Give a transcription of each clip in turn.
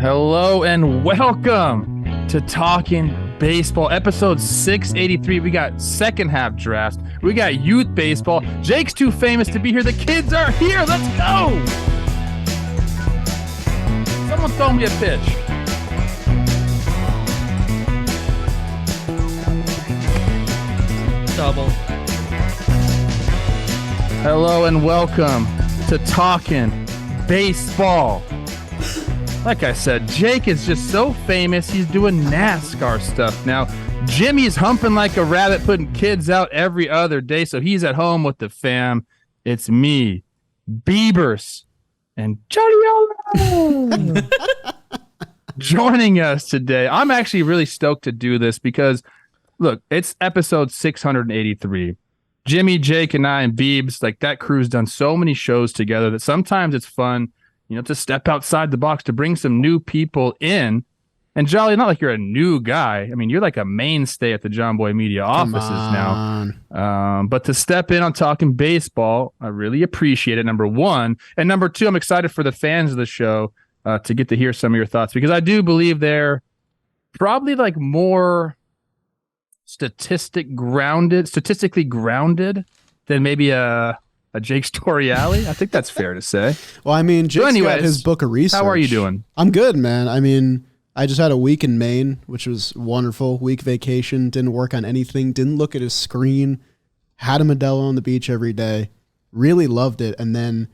Hello and welcome to Talkin Baseball, episode 683. We got second half drafts. We got youth baseball. Jake's too famous to be here. The kids are here. Let's go. Someone throw me a pitch. Double. Hello and welcome to Talkin Baseball. Like I said, Jake is just so famous, he's doing NASCAR stuff now. Jimmy's humping like a rabbit, putting kids out every other day, so he's at home with the fam. It's me, Biebers, and Johnny joining us today. I'm actually really stoked to do this because, look, it's episode 683. Jimmy, Jake, and I, and Biebs, like that crew's done so many shows together that sometimes it's fun, you know, to step outside the box, to bring some new people in. And Jolly, not like you're a new guy. I mean, you're like a mainstay at the John Boy Media offices now. But to step in on Talking Baseball, I really appreciate it, number one. And number two, I'm excited for the fans of the show to get to hear some of your thoughts, because I do believe they're probably like more statistically grounded than maybe a Jake Storiale. I think that's fair to say. Well, I mean, Jake's got his book of research. How are you doing? I'm good, man. I mean, I just had a week in Maine, which was wonderful. Week vacation, didn't work on anything, didn't look at his screen, had a Modelo on the beach every day, really loved it. And then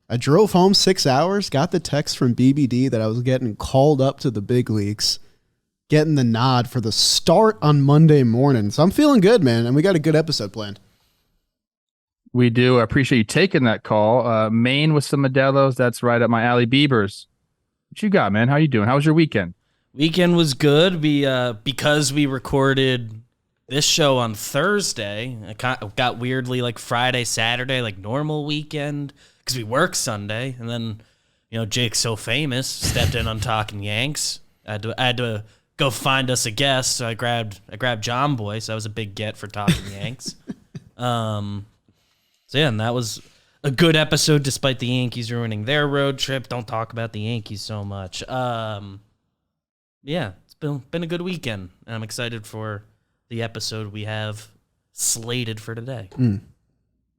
I drove home 6 hours, got the text from BBD that I was getting called up to the big leagues, getting the nod for the start on Monday morning. So I'm feeling good, man. And we got a good episode planned. We do. I appreciate you taking that call. Maine with some Modelo's. That's right up my alley. Biebers, what you got, man? How you doing? How was your weekend? Weekend was good. Because we recorded this show on Thursday, it got weirdly like Friday, Saturday, like normal weekend, because we work Sunday. And then, you know, Jake's so famous, stepped in on Talking Yanks. I had to go find us a guest, so I grabbed John Boy. So that was a big get for Talking Yanks. So yeah, and that was a good episode despite the Yankees ruining their road trip. Don't talk about the Yankees so much. Yeah, it's been a good weekend, and I'm excited for the episode we have slated for today.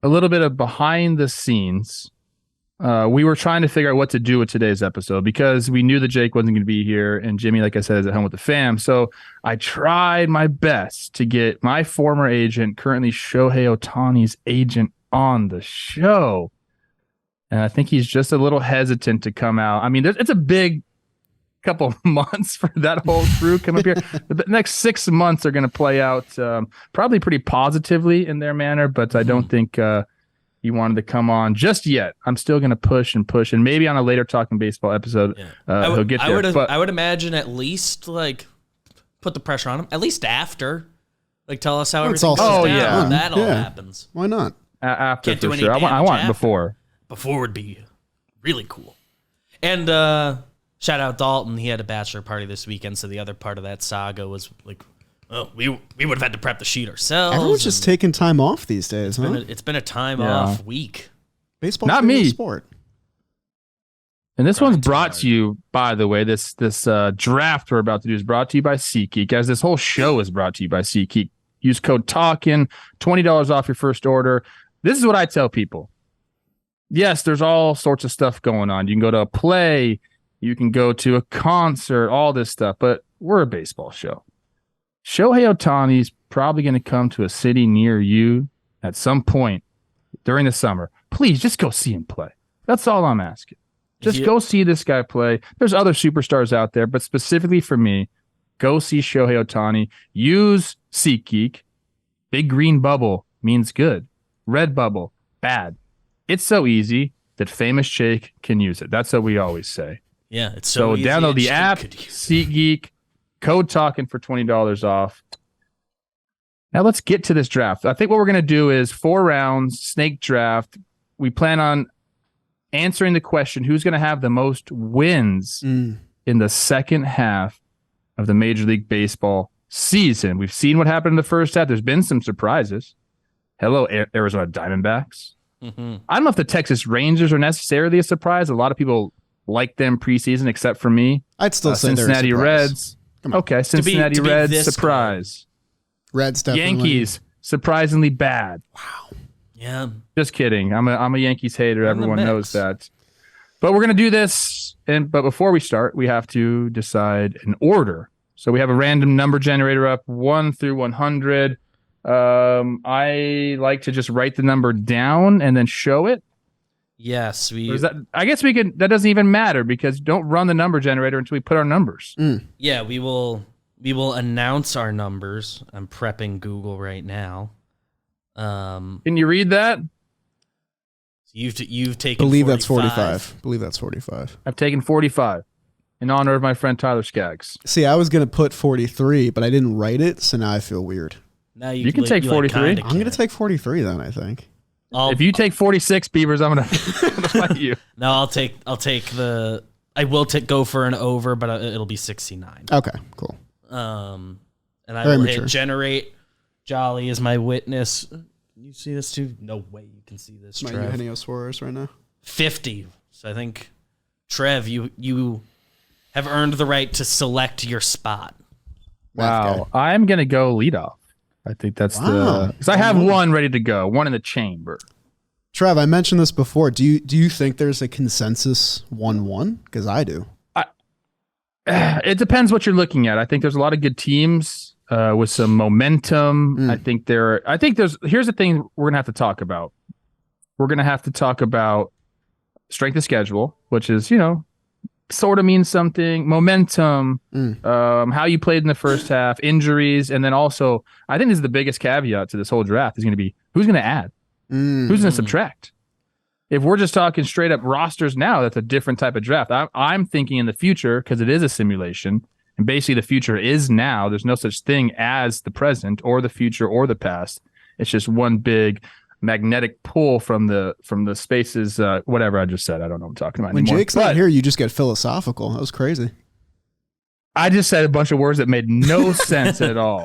A little bit of behind the scenes. We were trying to figure out what to do with today's episode because we knew that Jake wasn't going to be here, and Jimmy, like I said, is at home with the fam. So I tried my best to get my former agent, currently Shohei Ohtani's agent, on the show. And I think he's just a little hesitant to come out. I mean, it's a big couple of months for that whole crew come up here. The next 6 months are going to play out probably pretty positively in their manner, but I don't think he wanted to come on just yet. I'm still going to push, and maybe on a later Talking Baseball episode, he'll get there. I would imagine at least like put the pressure on him, at least after, like tell us how everything goes down. Yeah. When that all happens. Why not? After, for sure. I want before. Before would be really cool. And shout out Dalton. He had a bachelor party this weekend, so the other part of that saga was like, oh, we would have had to prep the sheet ourselves. Everyone's just taking time off these days, it's been a time off week. Baseball, not me. Sport. And this one's brought to you, by the way, this draft we're about to do is brought to you by SeatGeek, as this whole show is brought to you by SeatGeek. Use code TALKIN, $20 off your first order. This is what I tell people. Yes, there's all sorts of stuff going on. You can go to a play, you can go to a concert, all this stuff, but we're a baseball show. Shohei Ohtani's probably going to come to a city near you at some point during the summer. Please just go see him play. That's all I'm asking. Just go see this guy play. There's other superstars out there, but specifically for me, go see Shohei Ohtani. Use SeatGeek. Big green bubble means good. Red bubble, bad. It's so easy that famous Jake can use it. That's what we always say. Yeah, it's so easy. Download the app, SeatGeek, code Talkin for $20 off. Now let's get to this draft. I think what we're going to do is 4 rounds, snake draft. We plan on answering the question, who's going to have the most wins in the second half of the Major League Baseball season. We've seen what happened in the first half. There's been some surprises. Hello, Arizona Diamondbacks. I don't know if the Texas Rangers are necessarily a surprise. A lot of people like them preseason except for me. I'd still say Cincinnati they're a surprise. Reds. Okay, Cincinnati to be Reds, this surprise. Reds definitely. Yankees, surprisingly bad. Wow. Yeah. Just kidding. I'm a Yankees hater. We're in the Everyone knows mix. that. But we're going to do this. But before we start, we have to decide an order. So we have a random number generator up 1 through 100. I like to just write the number down and then show it. Yes, I guess we could. That doesn't even matter because don't run the number generator until we put our numbers. Yeah, we will announce our numbers. I'm prepping Google right now. Can you read that? You've taken. Believe 45. that's 45. Believe that's 45. I've taken 45 in honor of my friend Tyler Skaggs. See, I was gonna put 43, but I didn't write it, so now I feel weird. Now You can take 43. I'm gonna take 43 then. I think. If you take 46, Beavers, I'm gonna fight you. No, I'll take the. I will go for an over, but it'll be 69. Okay, cool. And I Very will mature. hit generate. Jolly is my witness. Can you see this too? No way you can see this. My Trev. Eugenio Suarez right now. 50. So I think, Trev, you have earned the right to select your spot. Wow, I'm gonna go lead off. I think that's Wow. because I have one ready to go, one in the chamber. Trev, I mentioned this before. Do you think there's a consensus 1-1? Because I do. It depends what you're looking at. I think there's a lot of good teams with some momentum. I think here's the thing we're gonna have to talk about. We're gonna have to talk about strength of schedule, which is sort of means something. Momentum, how you played in the first half, injuries, and then also I think this is the biggest caveat to this whole draft is going to be who's going to add, who's going to subtract. If we're just talking straight up rosters now, that's a different type of draft. I'm thinking in the future because it is a simulation, and basically the future is now. There's no such thing as the present or the future or the past. It's just one big magnetic pull from the spaces, whatever I just said. I don't know what I'm talking about When anymore. Jake's not here, you just get philosophical. That was crazy. I just said a bunch of words that made no sense at all.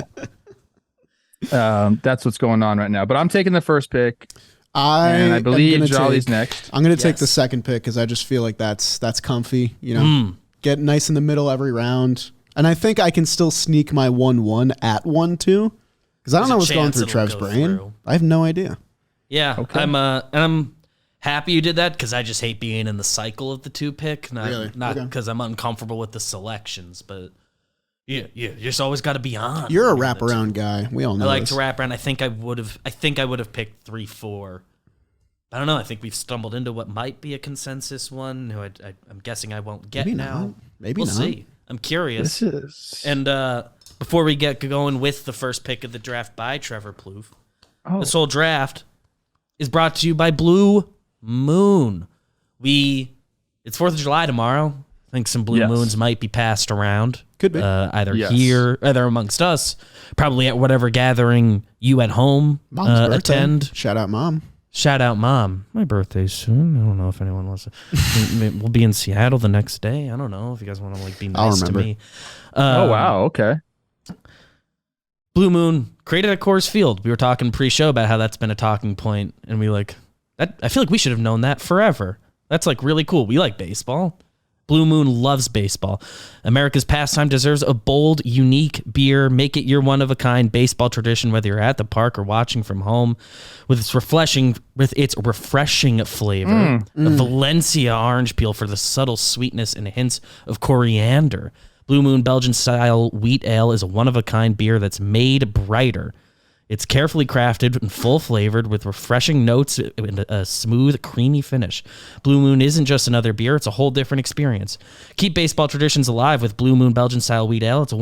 That's what's going on right now. But I'm taking the first pick. I believe Jolly's next. I'm going to take the second pick because I just feel like that's comfy. Get nice in the middle every round. And I think I can still sneak my 1-1 at 1-2 because I don't know what's going through Trev's brain. I have no idea. Yeah, Okay. I'm happy you did that because I just hate being in the cycle of the 2 pick. Really? Not Okay. because I'm uncomfortable with the selections, but you just always got to be on. You're a when in the wraparound guy. We all know I like this. to wrap around. I think I would have picked 3-4. I don't know. I think we've stumbled into what might be a consensus one. Who I'm guessing I won't get Maybe now. not. Maybe we'll not. see. I'm curious. This is And before we get going with the first pick of the draft by Trevor Plouffe, this whole draft is brought to you by Blue Moon. It's 4th of July tomorrow. I think some Blue Moons might be passed around. Could be. Either Yes. here, either amongst us, probably at whatever gathering you at home Mom's birthday. attend. Shout out, Mom. Shout out, Mom. My birthday's soon. I don't know if anyone wants to. We'll be in Seattle the next day. I don't know if you guys want to be I'll nice to remember. me. oh wow, okay. Blue Moon created at Coors Field. We were talking pre-show about how that's been a talking point, and we that. I feel like we should have known that forever. That's really cool. We like baseball. Blue Moon loves baseball. America's pastime deserves a bold, unique beer. Make it your one-of-a-kind baseball tradition, whether you're at the park or watching from home. With its refreshing flavor, a Valencia orange peel for the subtle sweetness and hints of coriander. Blue Moon Belgian-style wheat ale is a one-of-a-kind beer that's made brighter. It's carefully crafted and full-flavored with refreshing notes and a smooth, creamy finish. Blue Moon isn't just another beer, it's a whole different experience. Keep baseball traditions alive with Blue Moon Belgian-style wheat ale. It's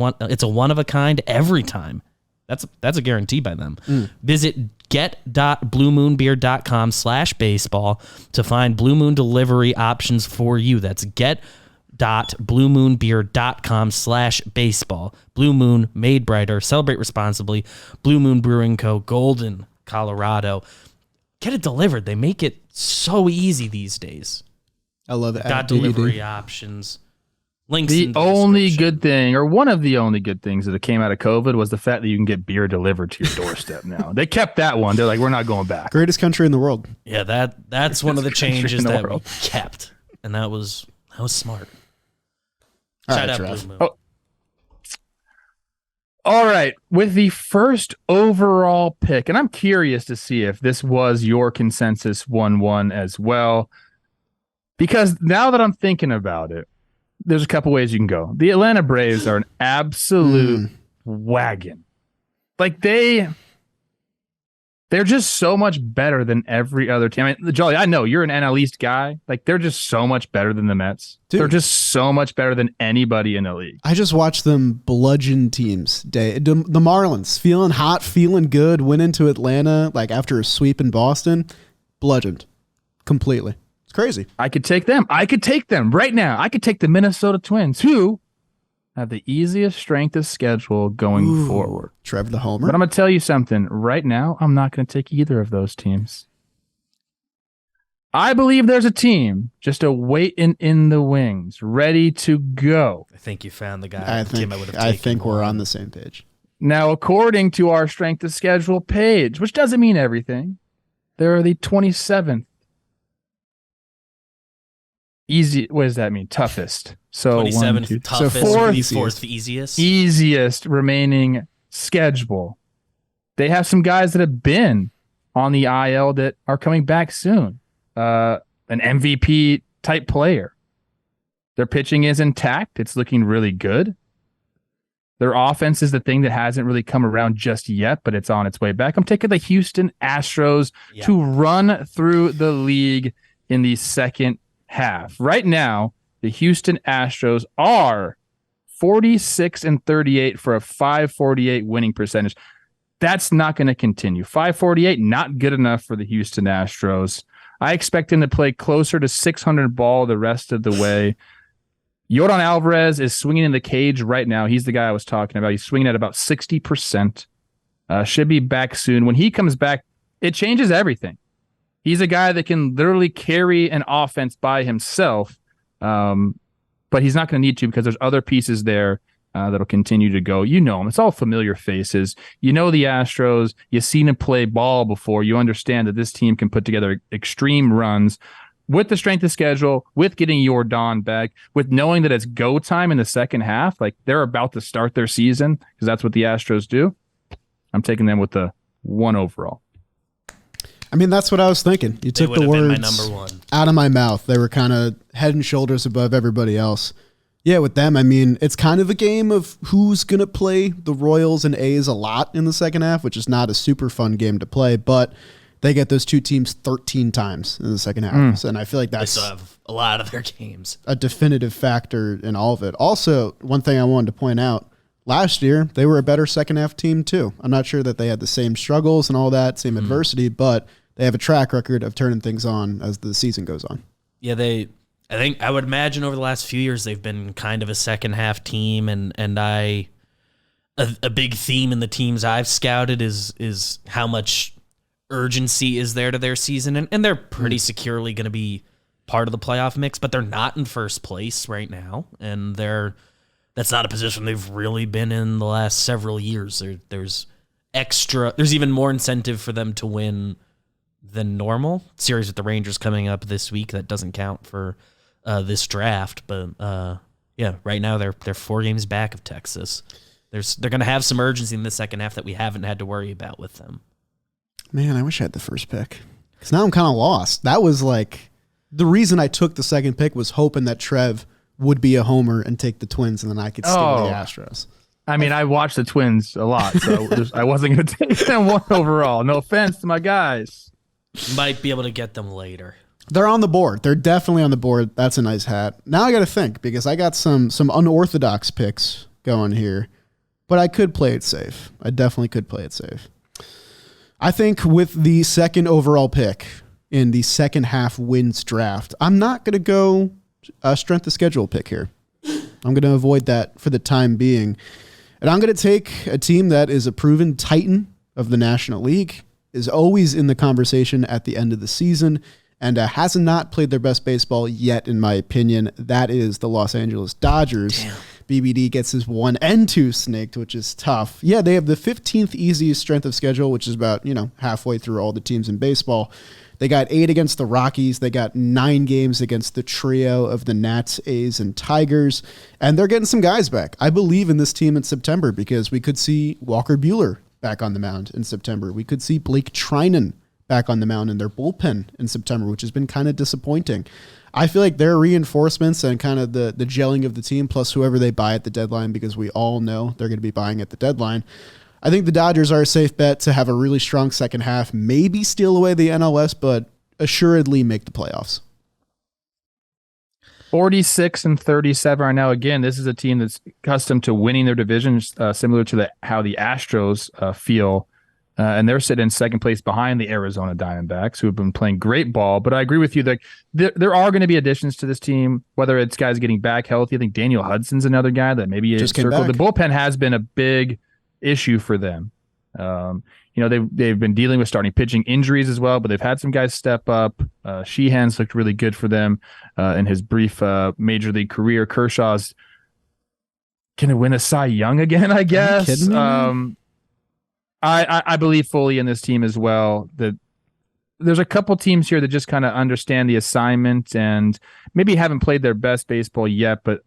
a one-of-a-kind every time. That's a guarantee by them. Visit get.bluemoonbeer.com/baseball to find Blue Moon delivery options for you. That's get.bluemoonbeer.com/baseball. Blue Moon, made brighter. Celebrate responsibly. Blue Moon Brewing Co., Golden, Colorado. Get it delivered. They make it so easy these days. I love it. Got delivery options. Links The in the only description. good thing, or one of the only good things that came out of COVID was the fact that you can get beer delivered to your doorstep now. They kept that one. They're like, we're not going back. Greatest country in the world. Yeah, that's one of the country changes in the that we world. kept. And that was That was smart. All Shout right, out Trev. Blue Moon. Oh. All right, with the first overall pick, and I'm curious to see if this was your consensus 1-1 as well, because now that I'm thinking about it, there's a couple ways you can go. The Atlanta Braves are an absolute wagon. Like they're just so much better than every other team. I mean, Jolly, I know you're an NL East guy. Like they're just so much better than the Mets. Dude. They're just so much better than anybody in the league. I just watched them bludgeon teams. The Marlins feeling hot, feeling good, went into Atlanta like after a sweep in Boston, bludgeoned completely. It's crazy. I could take them. I could take them right now. I could take the Minnesota Twins, who have the easiest strength of schedule going forward. Trev the homer. But I'm going to tell you something. Right now, I'm not going to take either of those teams. I believe there's a team just waiting in the wings, ready to go. I think you found the guy. I think we're on the same page. Now, according to our strength of schedule page, which doesn't mean everything, they're the 27th. Easy. What does that mean? Toughest. So 27th toughest, so fourth easiest. Easiest remaining schedule. They have some guys that have been on the IL that are coming back soon. An MVP type player. Their pitching is intact. It's looking really good. Their offense is the thing that hasn't really come around just yet, but it's on its way back. I'm taking the Houston Astros to run through the league in the second half. Right now, the Houston Astros are 46-38 for a 548 winning percentage. That's not going to continue. 548, not good enough for the Houston Astros. I expect him to play closer to 600 ball the rest of the way. Yordan Alvarez is swinging in the cage right now. He's the guy I was talking about. He's swinging at about 60%. Should be back soon. When he comes back, it changes everything. He's a guy that can literally carry an offense by himself, but he's not going to need to because there's other pieces there that'll continue to go. You know him. It's all familiar faces. You know the Astros. You've seen him play ball before. You understand that this team can put together extreme runs with the strength of schedule, with getting Yordan back, with knowing that it's go time in the second half. Like they're about to start their season because that's what the Astros do. I'm taking them with the 1 overall. I mean, that's what I was thinking. You took the words out of my mouth. They were kind of head and shoulders above everybody else. Yeah, with them, I mean, it's kind of a game of who's going to play the Royals and A's a lot in the second half, which is not a super fun game to play, but they get those two teams 13 times in the second half. And I feel like that's they still have a lot of their games. A definitive factor in all of it. Also, one thing I wanted to point out, last year, they were a better second half team too. I'm not sure that they had the same struggles and all that, same adversity, but they have a track record of turning things on as the season goes on. Yeah, I would imagine over the last few years they've been kind of a second half team, and a big theme in the teams I've scouted is how much urgency is there to their season, and they're pretty securely going to be part of the playoff mix, but they're not in first place right now, and that's not a position they've really been in the last several years. There's even more incentive for them to win than normal. Series with the Rangers coming up this week. That doesn't count for this draft, but right now they're 4 games back of Texas. They're going to have some urgency in the second half that we haven't had to worry about with them. Man, I wish I had the first pick because now I'm kind of lost. That was like the reason I took the second pick was hoping that Trev would be a homer and take the Twins, and then I could steal the Astros. I mean, I watched the Twins a lot, so I wasn't going to take them 1 overall. No offense to my guys. Might be able to get them later. They're on the board. They're definitely on the board. That's a nice hat. Now I got to think because I got some unorthodox picks going here, but I could play it safe. I definitely could play it safe. I think with the second overall pick in the second half wins draft, I'm not going to go a strength of schedule pick here. I'm going to avoid that for the time being. And I'm going to take a team that is a proven titan of the National League, is always in the conversation at the end of the season, and has not played their best baseball yet, in my opinion. That is the Los Angeles Dodgers. Damn. BBD gets his 1 and 2 snaked, which is tough. Yeah, they have the 15th easiest strength of schedule, which is about, halfway through all the teams in baseball. They got 8 against the Rockies. They got 9 games against the trio of the Nats, A's, and Tigers. And they're getting some guys back. I believe in this team in September because we could see Walker Buehler back on the mound in September. We could see Blake Trinan back on the mound in their bullpen in September, which has been kind of disappointing. I feel like their reinforcements and kind of the gelling of the team, plus whoever they buy at the deadline, because we all know they're going to be buying at the deadline. I think the Dodgers are a safe bet to have a really strong second half, maybe steal away the NLS, but assuredly make the playoffs. 46-37 right now. Again, this is a team that's accustomed to winning their divisions, similar to how the Astros feel. And they're sitting in second place behind the Arizona Diamondbacks, who have been playing great ball. But I agree with you that there are going to be additions to this team, whether it's guys getting back healthy. I think Daniel Hudson's another guy that maybe just came back. The bullpen has been a big issue for them. They've been dealing with starting pitching injuries as well, but they've had some guys step up. Sheehan's looked really good for them in his brief major league career. Kershaw's gonna win a Cy Young again, I guess. Are you kidding me? I believe fully in this team as well. That there's a couple teams here that just kind of understand the assignment and maybe haven't played their best baseball yet, but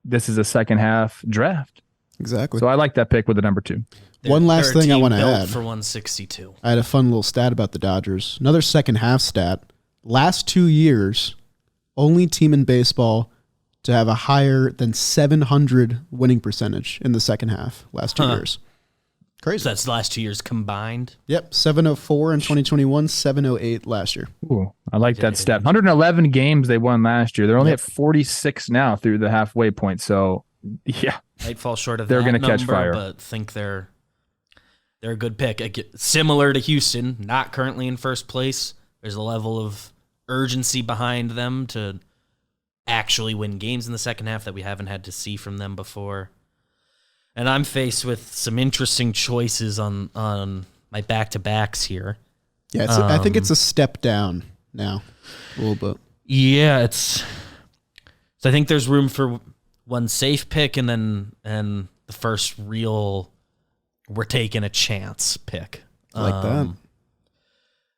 this is a second half draft. Exactly. So I like that pick with the number 2. One last thing I want to add. For 162. I had a fun little stat about the Dodgers. Another second half stat. Last 2 years, only team in baseball to have a higher than 700 winning percentage in the second half last 2 years. Crazy. So that's the last 2 years combined? Yep, 704 in 2021, 708 last year. Ooh, I like that stat. 111 games they won last year. They're only at 46 now through the halfway point. So, yeah. Might fall short of they're that going to catch fire. But think they're a good pick. Similar to Houston, not currently in first place. There's a level of urgency behind them to actually win games in the second half that we haven't had to see from them before. And I'm faced with some interesting choices on my back-to-backs here. Yeah, I think it's a step down now, a little bit. Yeah, so I think there's room for one safe pick and the first real we're taking a chance pick. I like that.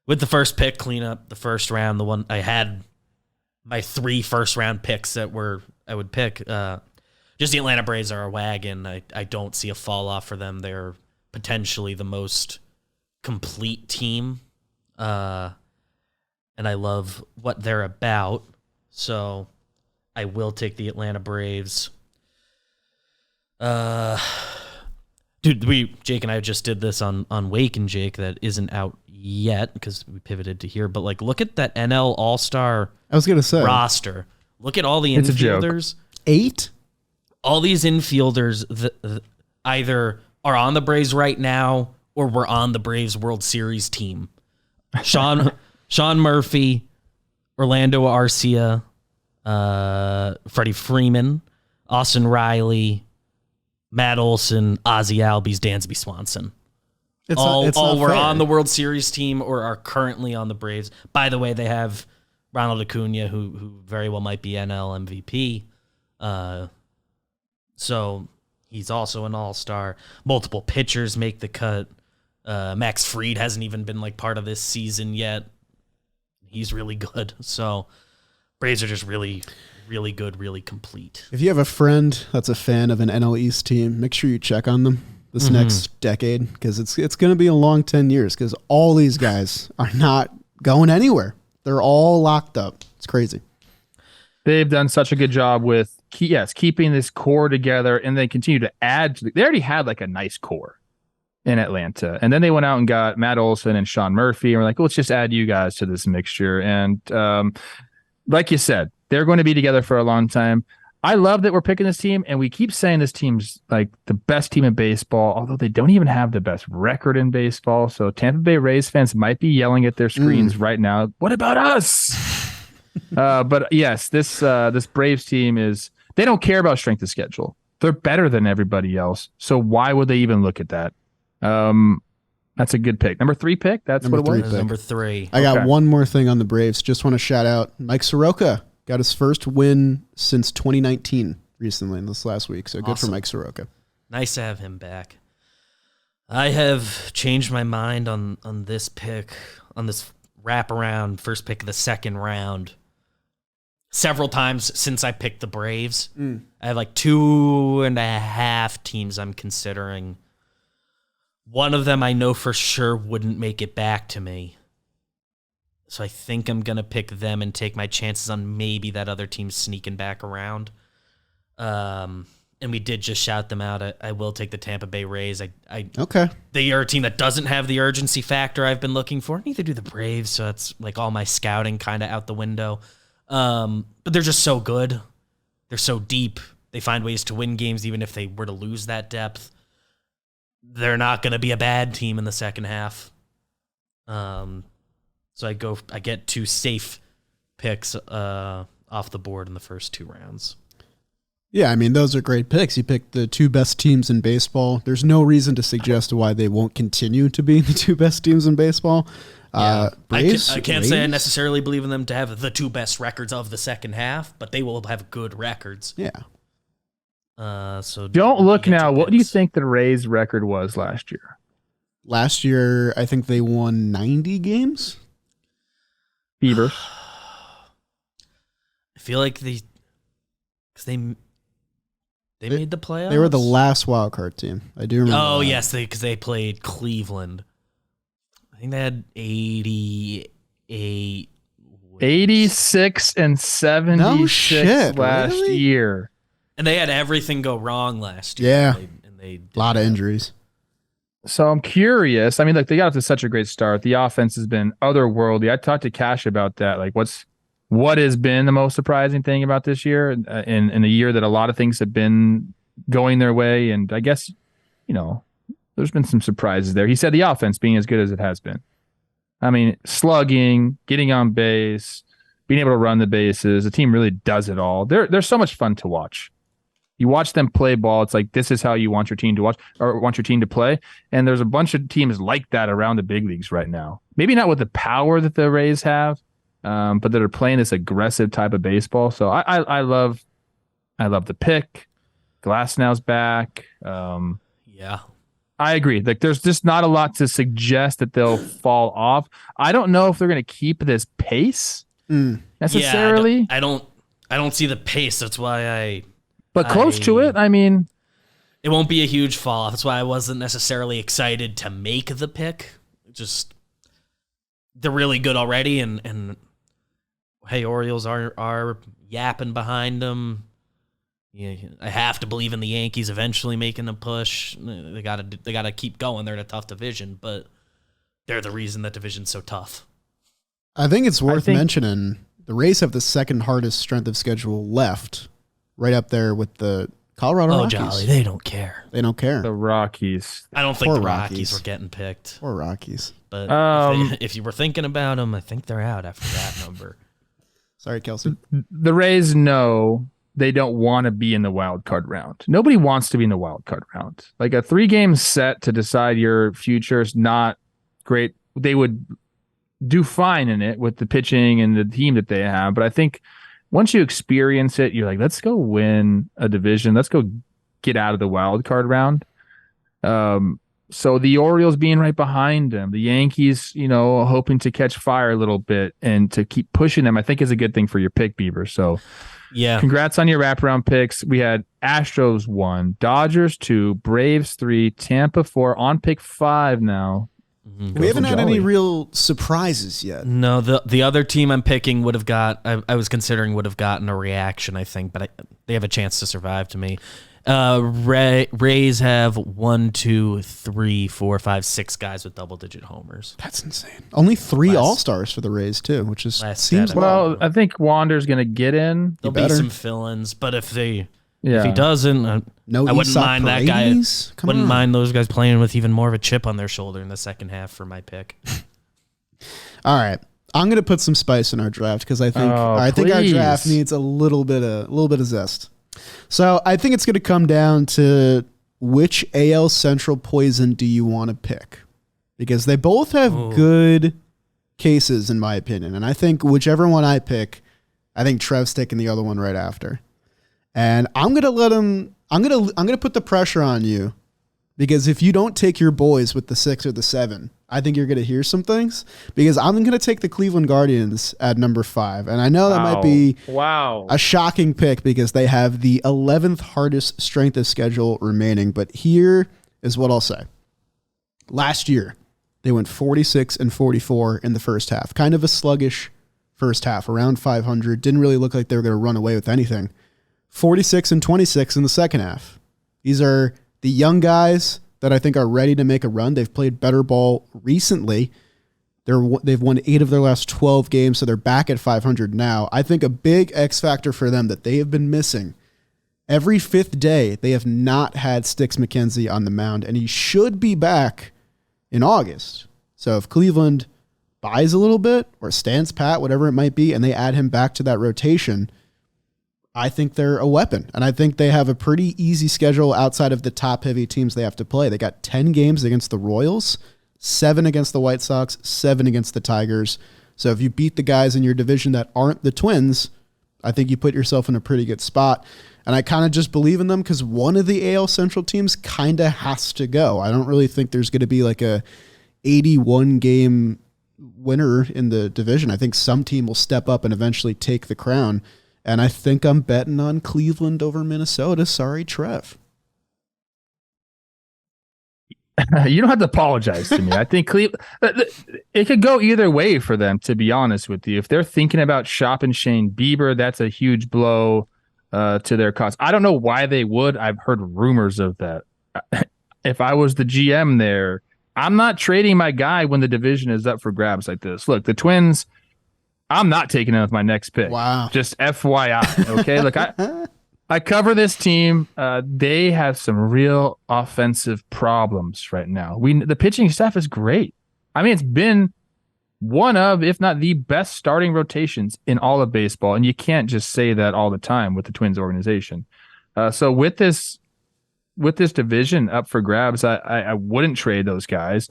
With the first pick, clean up the first round. The one I had my 3 first-round picks that I would pick. Just the Atlanta Braves are a wagon. I don't see a fall off for them. They're potentially the most complete team. And I love what they're about. So I will take the Atlanta Braves. Dude, Jake and I just did this on Wake and Jake that isn't out yet because we pivoted to here. But like, look at that NL All-Star roster. Look at all the infielders. 8? All these infielders that either are on the Braves right now or were on the Braves World Series team. Sean Murphy, Orlando Arcia, Freddie Freeman, Austin Riley, Matt Olson, Ozzie Albies, Dansby Swanson. All were on the World Series team or are currently on the Braves. By the way, they have Ronald Acuna, who very well might be NL MVP. So he's also an all-star. Multiple pitchers make the cut. Max Fried hasn't even been like part of this season yet. He's really good. So Braves are just really, really good, really complete. If you have a friend that's a fan of an NL East team, make sure you check on them this next decade because it's going to be a long 10 years because all these guys are not going anywhere. They're all locked up. It's crazy. They've done such a good job with keeping this core together, and they continue to add to they already had like a nice core in Atlanta, and then they went out and got Matt Olson and Sean Murphy, and we're like, let's just add you guys to this mixture. And like you said, they're going to be together for a long time. I love that we're picking this team, and we keep saying this team's like the best team in baseball, although they don't even have the best record in baseball. So Tampa Bay Rays fans might be yelling at their screens right now. What about us? But yes, this Braves team they don't care about strength of schedule. They're better than everybody else. So why would they even look at that? That's a good pick. Number 3 pick. That's Number what it was. Number 3. I got one more thing on the Braves. Just want to shout out Mike Soroka. Got his first win since 2019 recently in this last week. So good for Mike Soroka. Nice to have him back. I have changed my mind on this pick, on this wraparound, first pick of the second round. Several times since I picked the Braves. I have like 2.5 teams I'm considering. One of them I know for sure wouldn't make it back to me. So I think I'm going to pick them and take my chances on maybe that other team sneaking back around. And we did just shout them out. I will take the Tampa Bay Rays. Okay. They are a team that doesn't have the urgency factor I've been looking for. Neither do the Braves, so it's like all my scouting kind of out the window. But they're just so good. They're so deep. They find ways to win games even if they were to lose that depth. They're not going to be a bad team in the second half. So I get 2 safe picks off the board in the first 2 rounds. Yeah, I mean, those are great picks. You picked the 2 best teams in baseball. There's no reason to suggest why they won't continue to be the 2 best teams in baseball. Yeah. Braves, I can't say I necessarily believe in them to have the 2 best records of the second half, but they will have good records. Yeah. So Don't look now. What do you picks. think the Rays' record was last year? Last year, I think they won 90 games. Beavers. I feel like they made the playoffs. They were the last wild card team. I do remember. Oh that. yes, because they played Cleveland. I think they had 88. 86 and 76 No shit, last really? year. And they had everything go wrong last year. Yeah. And they did A lot of that. injuries. So I'm curious. I mean, like they got off to such a great start. The offense has been otherworldly. I talked to Cash about that. Like, what has been the most surprising thing about this year in a year that a lot of things have been going their way? And I guess, there's been some surprises there. He said the offense being as good as it has been. I mean, slugging, getting on base, being able to run the bases. The team really does it all. They're so much fun to watch. You watch them play ball. It's like, this is how you want your team to watch or want your team to play. And there's a bunch of teams like that around the big leagues right now. Maybe not with the power that the Rays have, but that are playing this aggressive type of baseball. So I love the pick. Glasnow's back. Yeah. I agree. Like, there's just not a lot to suggest that they'll fall off. I don't know if they're going to keep this pace necessarily. Yeah, I don't see the pace. That's why but close to it. I mean, it won't be a huge fall off. That's why I wasn't necessarily excited to make the pick. Just they're really good already, and hey, Orioles are yapping behind them. Yeah, I have to believe in the Yankees eventually making a push. They gotta keep going. They're in a tough division, but they're the reason that division's so tough. I think it's worth mentioning the Rays have the second hardest strength of schedule left, right up there with the Colorado Rockies. Jolly, they don't care. They don't care. the Rockies. I don't think Poor the Rockies Rockies. were getting picked. Or Rockies. But if you were thinking about them, I think they're out after that number. Sorry, Kelsey. The Rays know they don't want to be in the wild card round. Nobody wants to be in the wild card round. Like a 3-game set to decide your future is not great. They would do fine in it with the pitching and the team that they have. But I think once you experience it, you're like, let's go win a division. Let's go get out of the wild card round. So the Orioles being right behind them, the Yankees, hoping to catch fire a little bit and to keep pushing them, I think is a good thing for your pick, Beaver. So Yeah. congrats on your wraparound picks. We had Astros 1, Dodgers 2, Braves 3, Tampa 4, on pick 5 now. We haven't had any Jolly. real surprises yet. No, the other team I'm picking would have I was considering would have gotten a reaction, I think, but they have a chance to survive to me. Rays have 1, 2, 3, 4, 5, 6 guys with double-digit homers. That's insane. Only 3 All-Stars for the Rays, too, which is seems stat. low. Well, I think Wander's going to get in. There'll be better. some fill-ins, but if he Yeah. doesn't, No I wouldn't Isak mind that guy. Paredes? Come Wouldn't on. mind those guys playing with even more of a chip on their shoulder in the second half for my pick. All right. I'm going to put some spice in our draft because I think Oh, our please. draft needs a little bit of zest. So I think it's going to come down to which AL Central poison do you want to pick? Because they both have good cases, in my opinion. And I think whichever one I pick, I think Trev's taking the other one right after. And I'm going to let him. I'm going to put the pressure on you Because if you don't take your boys with the 6 or the 7, I think you're going to hear some things. Because I'm going to take the Cleveland Guardians at number 5. And I know that might be a shocking pick because they have the 11th hardest strength of schedule remaining. But here is what I'll say. Last year, they went 46 and 44 in the first half. Kind of a sluggish first half, around 500. Didn't really look like they were going to run away with anything. 46 and 26 in the second half. These are the young guys that I think are ready to make a run. They've played better ball recently. They've won 8 of their last 12 games, so they're back at 500 now. I think a big X factor for them that they have been missing. Every 5th day, they have not had Sticks McKenzie on the mound, and he should be back in August. So if Cleveland buys a little bit or stands pat, whatever it might be, and they add him back to that rotation, I think they're a weapon. And I think they have a pretty easy schedule outside of the top-heavy teams they have to play. They got 10 games against the Royals, 7 against the White Sox, 7 against the Tigers. So if you beat the guys in your division that aren't the Twins, I think you put yourself in a pretty good spot. And I kind of just believe in them because one of the AL Central teams kind of has to go. I don't really think there's going to be like a 81-game winner in the division. I think some team will step up and eventually take the crown. And I think I'm betting on Cleveland over Minnesota. Sorry, Trev. You don't have to apologize to me. I think it could go either way for them, to be honest with you. If they're thinking about shopping Shane Bieber, that's a huge blow to their cause. I don't know why they would. I've heard rumors of that. If I was the GM there, I'm not trading my guy when the division is up for grabs like this. Look, the Twins, I'm not taking them with my next pick. Wow. Just FYI, okay? Look, I cover this team. They have some real offensive problems right now. The pitching staff is great. I mean, it's been one of, if not the best starting rotations in all of baseball, and you can't just say that all the time with the Twins organization. So with this division up for grabs, I wouldn't trade those guys.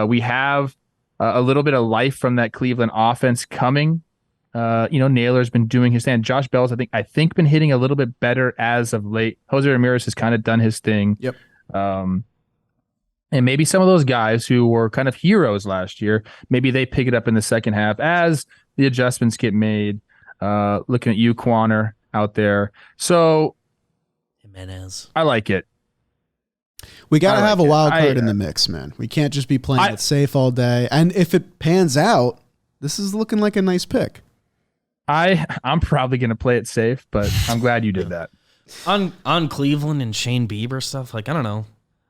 We have a little bit of life from that Cleveland offense coming. Naylor's been doing his thing. Josh Bell's, I think been hitting a little bit better as of late. Jose Ramirez has kind of done his thing. Yep. And maybe some of those guys who were kind of heroes last year, maybe they pick it up in the second half as the adjustments get made. Looking at you, Quaner, out there. So Jimenez. I like it. We got to have a wild card in the mix, man. We can't just be playing it safe all day. And if it pans out, this is looking like a nice pick. I'm probably going to play it safe, but I'm glad you did that. On Cleveland and Shane Bieber stuff, I don't know.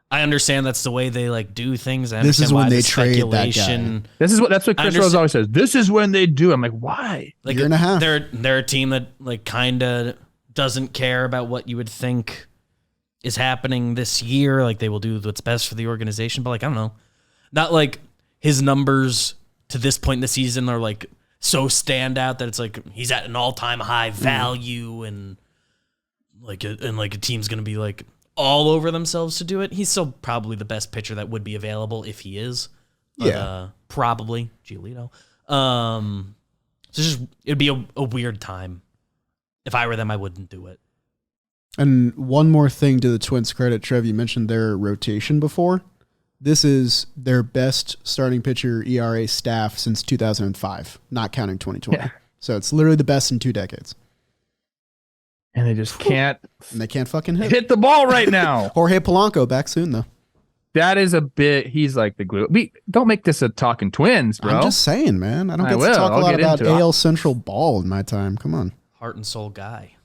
I understand that's the way they do things. I this is when why they the trade speculation. that guy. That's what Chris Rose always says. This is when they do. I'm like, why? Year and a half. They're a team that kind of doesn't care about what you would think is happening this year. They will do what's best for the organization, but I don't know. Not like his numbers to this point in the season are so stand out that it's he's at an all-time high value and a team's going to be all over themselves to do it. He's still probably the best pitcher that would be available if he is. But, probably Giolito. So it'd be a weird time. If I were them, I wouldn't do it. And one more thing to the Twins' credit, Trev, you mentioned their rotation before. This is their best starting pitcher ERA staff since 2005, not counting 2020. Yeah. So it's literally the best in 2 decades. And they just can't. And they can't fucking hit the ball right now. Jorge Polanco back soon, though. That is a bit. He's like the glue. Don't make this a Talking Twins, bro. I'm just saying, man. I don't get to talk a lot about AL Central ball in my time. Come on. Heart and soul guy.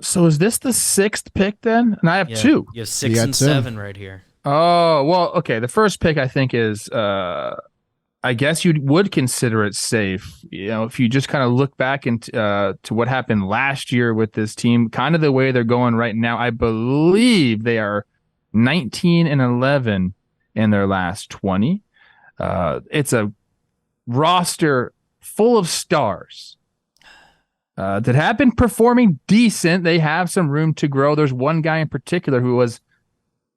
So is this the 6th pick then? And I have 2. You have 6 and 7 right here. Oh, well, okay. The first pick I think is, I guess you would consider it safe. If you just kind of look back into to what happened last year with this team, kind of the way they're going right now. I believe they are 19 and 11 in their last 20. It's a roster full of stars that have been performing decent. They have some room to grow. There's one guy in particular who was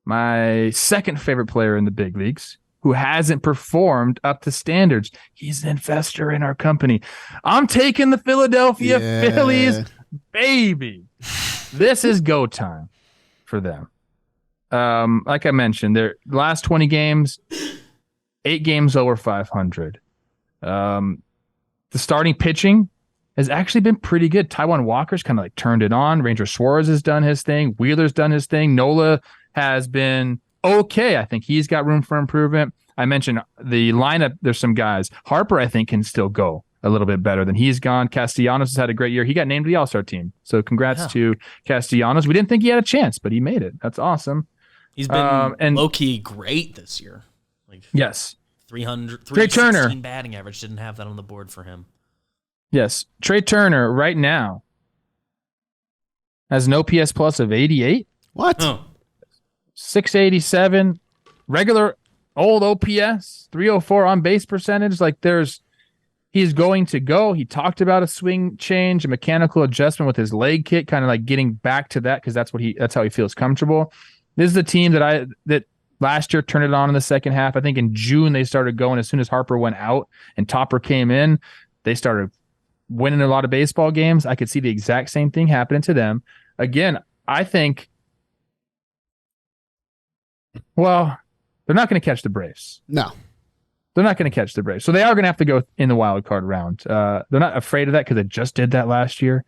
my second favorite player in the big leagues who hasn't performed up to standards. He's an investor in our company. I'm taking the Philadelphia Phillies, baby. This is go time for them. like I mentioned, their last 20 games, 8 games over 500. The starting pitching has actually been pretty good. Taijuan Walker's kind of like turned it on. Ranger Suarez has done his thing. Wheeler's done his thing. Nola has been okay. I think he's got room for improvement. I mentioned the lineup. There's some guys. Harper, I think, can still go a little bit better than he's gone. Castellanos has had a great year. He got named to the All-Star team. So congrats to Castellanos. We didn't think he had a chance, but he made it. That's awesome. He's been low-key great this year. Like yes. 316 batting average. Didn't have that on the board for him. Yes. Trey Turner right now has an OPS plus of 88. What? Oh. 687. Regular old OPS. 304 on base percentage. Like he's going to go. He talked about a swing change, a mechanical adjustment with his leg kick, kind of like getting back to that because that's how he feels comfortable. This is the team that last year turned it on in the second half. I think in June they started going as soon as Harper went out and Topper came in. They started winning a lot of baseball games. I could see the exact same thing happening to them. Again, I think, well, they're not going to catch the Braves. No. They're not going to catch the Braves. So they are going to have to go in the wild card round. They're not afraid of that because they just did that last year.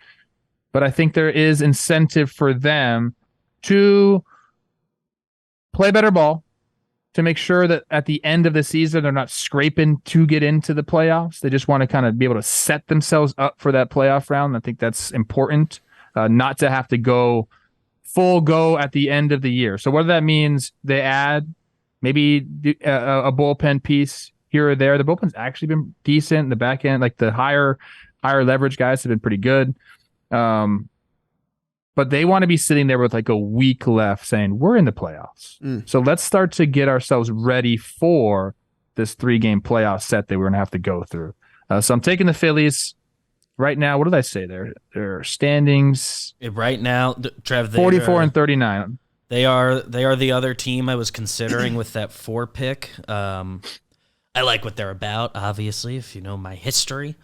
But I think there is incentive for them to play better ball, to make sure that at the end of the season, they're not scraping to get into the playoffs. They just want to kind of be able to set themselves up for that playoff round. I think that's important, not to have to go full go at the end of the year. So whether that means they add maybe a bullpen piece here or there. The bullpen's actually been decent. The back end, like the higher leverage guys have been pretty good. But they want to be sitting there with like a week left saying, we're in the playoffs. So let's start to get ourselves ready for this 3-game playoff set that we're going to have to go through. So I'm taking the Phillies right now. What did I say there? Their standings. Right now, Trev, 44 and 39. They are the other team I was considering with that 4 pick. I like what they're about, obviously, if you know my history.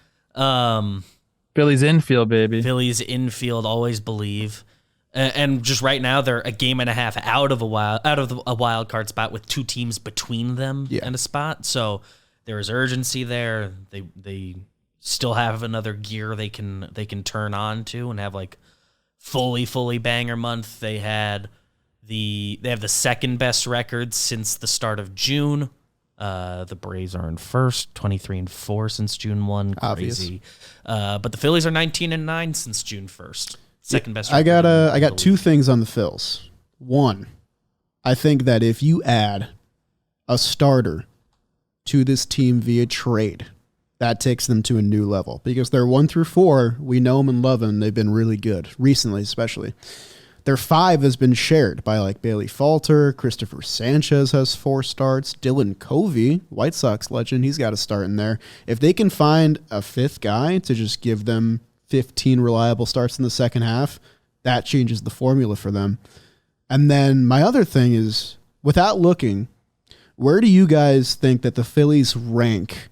Phillies infield, baby. Phillies infield, always believe. And just right now, they're a game and a half out of a wild card spot with 2 teams between them and a spot. So there is urgency there. They still have another gear they can turn on to and have like fully banger month. They have the second best record since the start of June. The Braves are in first, 23-4 since June 1. Crazy. But the Phillies are 19-9 since June 1st. Second best. I got 2 things on the Phils. One, I think that if you add a starter to this team via trade, that takes them to a new level because they're 1 through 4. We know them and love them. They've been really good recently, especially. Their 5 has been shared by like Bailey Falter. Christopher Sanchez has 4 starts. Dylan Covey, White Sox legend, he's got a start in there. If they can find a 5th guy to just give them 15 reliable starts in the second half, that changes the formula for them. And then my other thing is, without looking, where do you guys think that the Phillies rank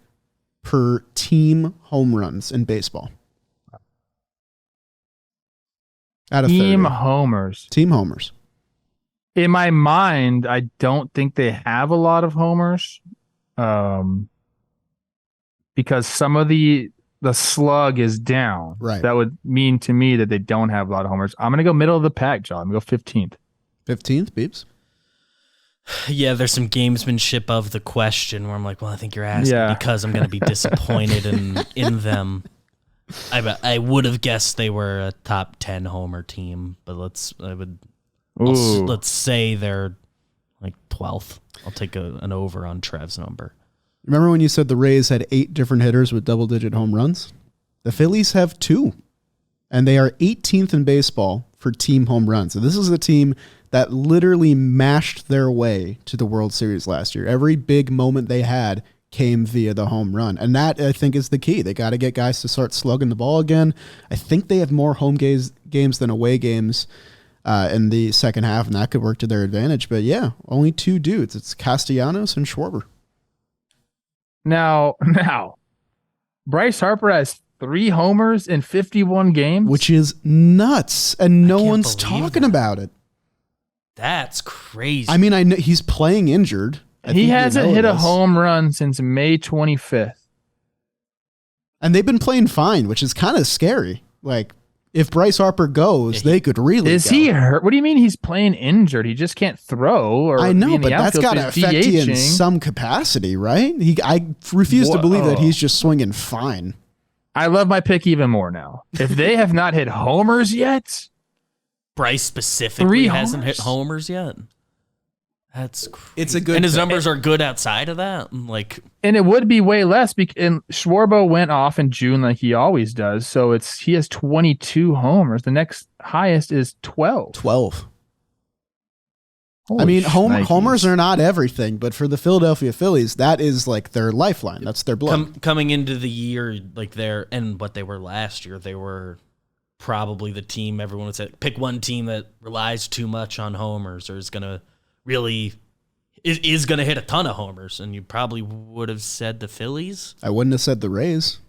per team home runs in baseball? Out of Team 30. homers. Team homers. In my mind, I don't think they have a lot of homers, because some of the slug is down. Right. That would mean to me that they don't have a lot of homers. I'm gonna go middle of the pack, John. I'm gonna go 15th. 15th, Beeps? Yeah, there's some gamesmanship of the question where I'm like, well, I think you're asking because I'm going to be disappointed in them. I would have guessed they were a top 10 homer team, but let's say they're like 12th. I'll take an over on Trev's number. Remember when you said the Rays had 8 different hitters with double-digit home runs? The Phillies have 2, and they are 18th in baseball for team home runs. So this is a team that literally mashed their way to the World Series last year. Every big moment they had came via the home run. And that, I think, is the key. They got to get guys to start slugging the ball again. I think they have more home games than away games in the second half, and that could work to their advantage. But yeah, only 2 dudes. It's Castellanos and Schwarber. Now, Bryce Harper has 3 homers in 51 games. Which is nuts, and no one's talking about it. That's crazy. I mean, I know he's playing injured. He hasn't hit a home run since May 25th. And they've been playing fine, which is kind of scary. Like, if Bryce Harper goes, they could really Is he hurt? What do you mean he's playing injured? He just can't throw. Or I know, but that's got got to affect you in some capacity, right? I refuse to believe that he's just swinging fine. I love my pick even more now. If they have not hit homers yet, Bryce specifically hasn't hit homers yet. That's crazy. It's a good, and his numbers are good outside of that. And it would be way less. And Schwarber went off in June like he always does. So he has 22 homers. The next highest is 12. 12. Holy I mean, shnikes. homers are not everything, but for the Philadelphia Phillies, that is like their lifeline. That's their blood. Coming into the year, like and what they were last year, they were probably the team everyone would say, pick one team that relies too much on homers or is going to really is going to hit a ton of homers, and you probably would have said the Phillies. I wouldn't have said the Rays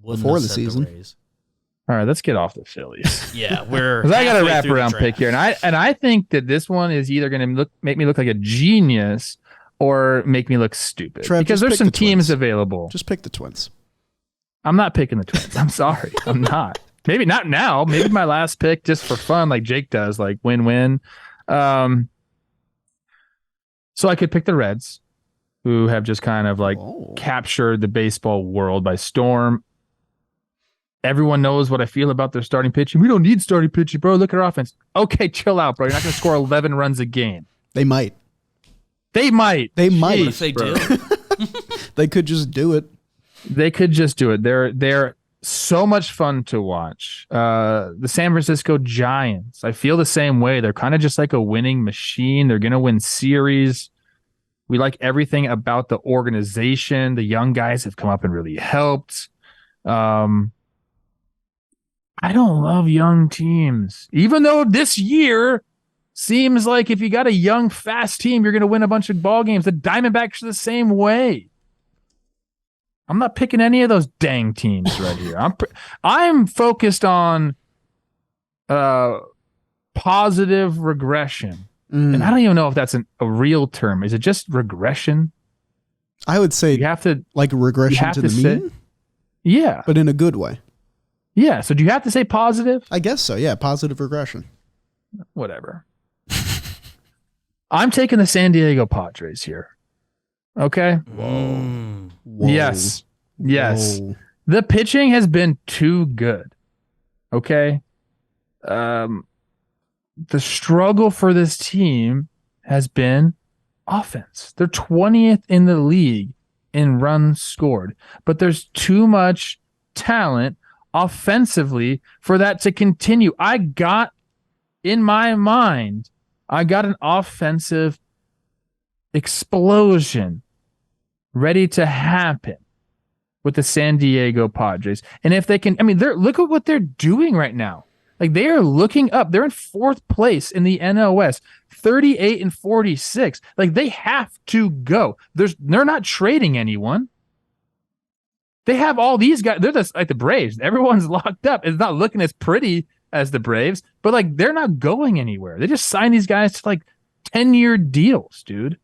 before the season. All right, let's get off the Phillies. Yeah, I got a wraparound pick here, and I think that this one is either going to make me look like a genius or make me look stupid. Trev, because there's some teams available. Just pick the Twins. I'm not picking the Twins. I'm sorry, I'm not. Maybe not now. Maybe my last pick just for fun, like Jake does, like win-win. So I could pick the Reds, who have just kind of like captured the baseball world by storm. Everyone knows what I feel about their starting pitching. We don't need starting pitching, bro. Look at our offense. Okay, chill out, bro. You're not going to score 11 runs a game. They might. Jeez, What if they do? They could just do it. They could just do it. They're so much fun to watch. The San Francisco Giants, I feel the same way. They're kind of just like a winning machine. They're going to win series. We like everything about the organization. The young guys have come up and really helped. I don't love young teams, even though this year seems like if you got a young, fast team, you're going to win a bunch of ball games. The Diamondbacks are the same way. I'm not picking any of those dang teams right here. I'm focused on positive regression. And I don't even know if that's a real term. Is it just regression? I would say you have to like regression to the mean. Yeah. But in a good way. Yeah. So do you have to say positive? I guess so. Yeah. Positive regression. Whatever. I'm taking the San Diego Padres here. Okay. Whoa. Yes. Whoa. The pitching has been too good. Okay. The struggle for this team has been offense. They're 20th in the league in runs scored, but there's too much talent offensively for that to continue. In my mind, I got an offensive explosion ready to happen with the San Diego Padres. And if they can, look at what they're doing right now. Like, they are looking up. They're in 4th place in the NL West, 38-46. Like, they have to go. They're not trading anyone. They have all these guys. They're just like the Braves. Everyone's locked up. It's not looking as pretty as the Braves, but like they're not going anywhere. They just signed these guys to like 10-year deals, dude.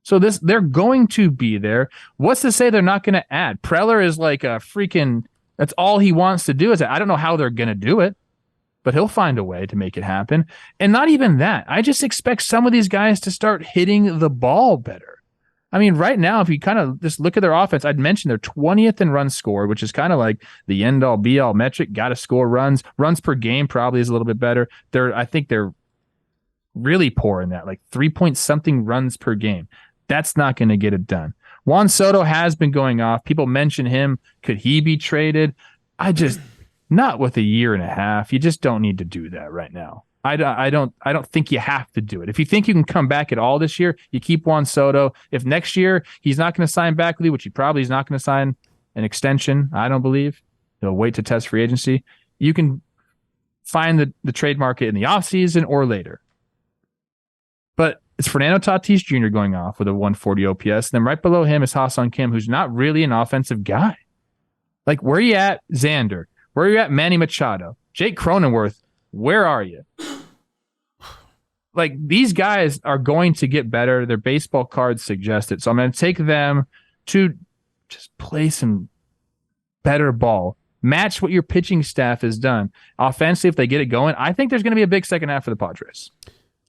So they're going to be there. What's to say they're not going to add? Preller is like a freaking. That's all he wants to do. I don't know how they're going to do it, but he'll find a way to make it happen. And not even that. I just expect some of these guys to start hitting the ball better. I mean, right now, if you kind of just look at their offense, I'd mentioned they're 20th in runs scored, which is kind of like the end-all, be-all metric. Got to score runs. Runs per game probably is a little bit better. I think they're really poor in that, like 3-point-something runs per game. That's not going to get it done. Juan Soto has been going off. People mention him. Could he be traded? Not with a year and a half. You just don't need to do that right now. I don't think you have to do it. If you think you can come back at all this year, you keep Juan Soto. If next year he's not going to sign back with you, which he probably is not going to sign an extension, I don't believe. He'll wait to test free agency. You can find the trade market in the offseason or later. But it's Fernando Tatis Jr. going off with a 140 OPS. And then right below him is Ha-Seong Kim, who's not really an offensive guy. Like, where are you at, Xander? Where are you at, Manny Machado? Jake Cronenworth, where are you? like these guys are going to get better. Their baseball cards suggest it. So I'm going to take them to just play some better ball. Match what your pitching staff has done. Offensively, if they get it going, I think there's going to be a big second half for the Padres.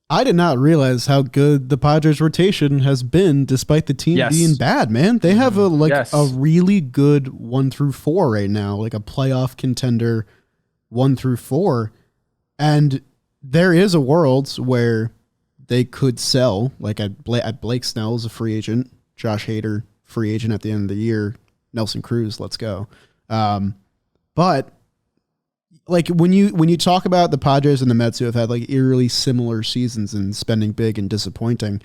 I did not realize how good the Padres rotation has been despite the team being bad, man. They have a really good 1 through 4 right now, like a playoff contender 1 through 4. And there is a world where they could sell, like at Blake Snell's a free agent, Josh Hader, free agent at the end of the year, Nelson Cruz, let's go. But like when you talk about the Padres and the Mets who have had like eerily similar seasons and spending big and disappointing,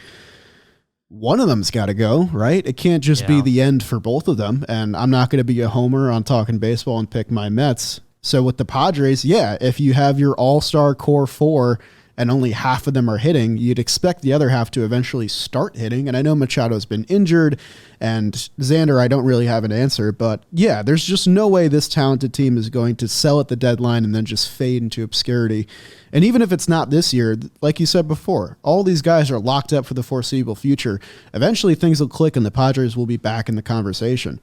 one of them's got to go, right? It can't just be the end for both of them. And I'm not going to be a homer on Talking Baseball and pick my Mets. So with the Padres, if you have your all-star core 4 and only half of them are hitting, you'd expect the other half to eventually start hitting. And I know Machado's been injured, and Xander, I don't really have an answer, but yeah, there's just no way this talented team is going to sell at the deadline and then just fade into obscurity. And even if it's not this year, like you said before, all these guys are locked up for the foreseeable future. Eventually things will click and the Padres will be back in the conversation,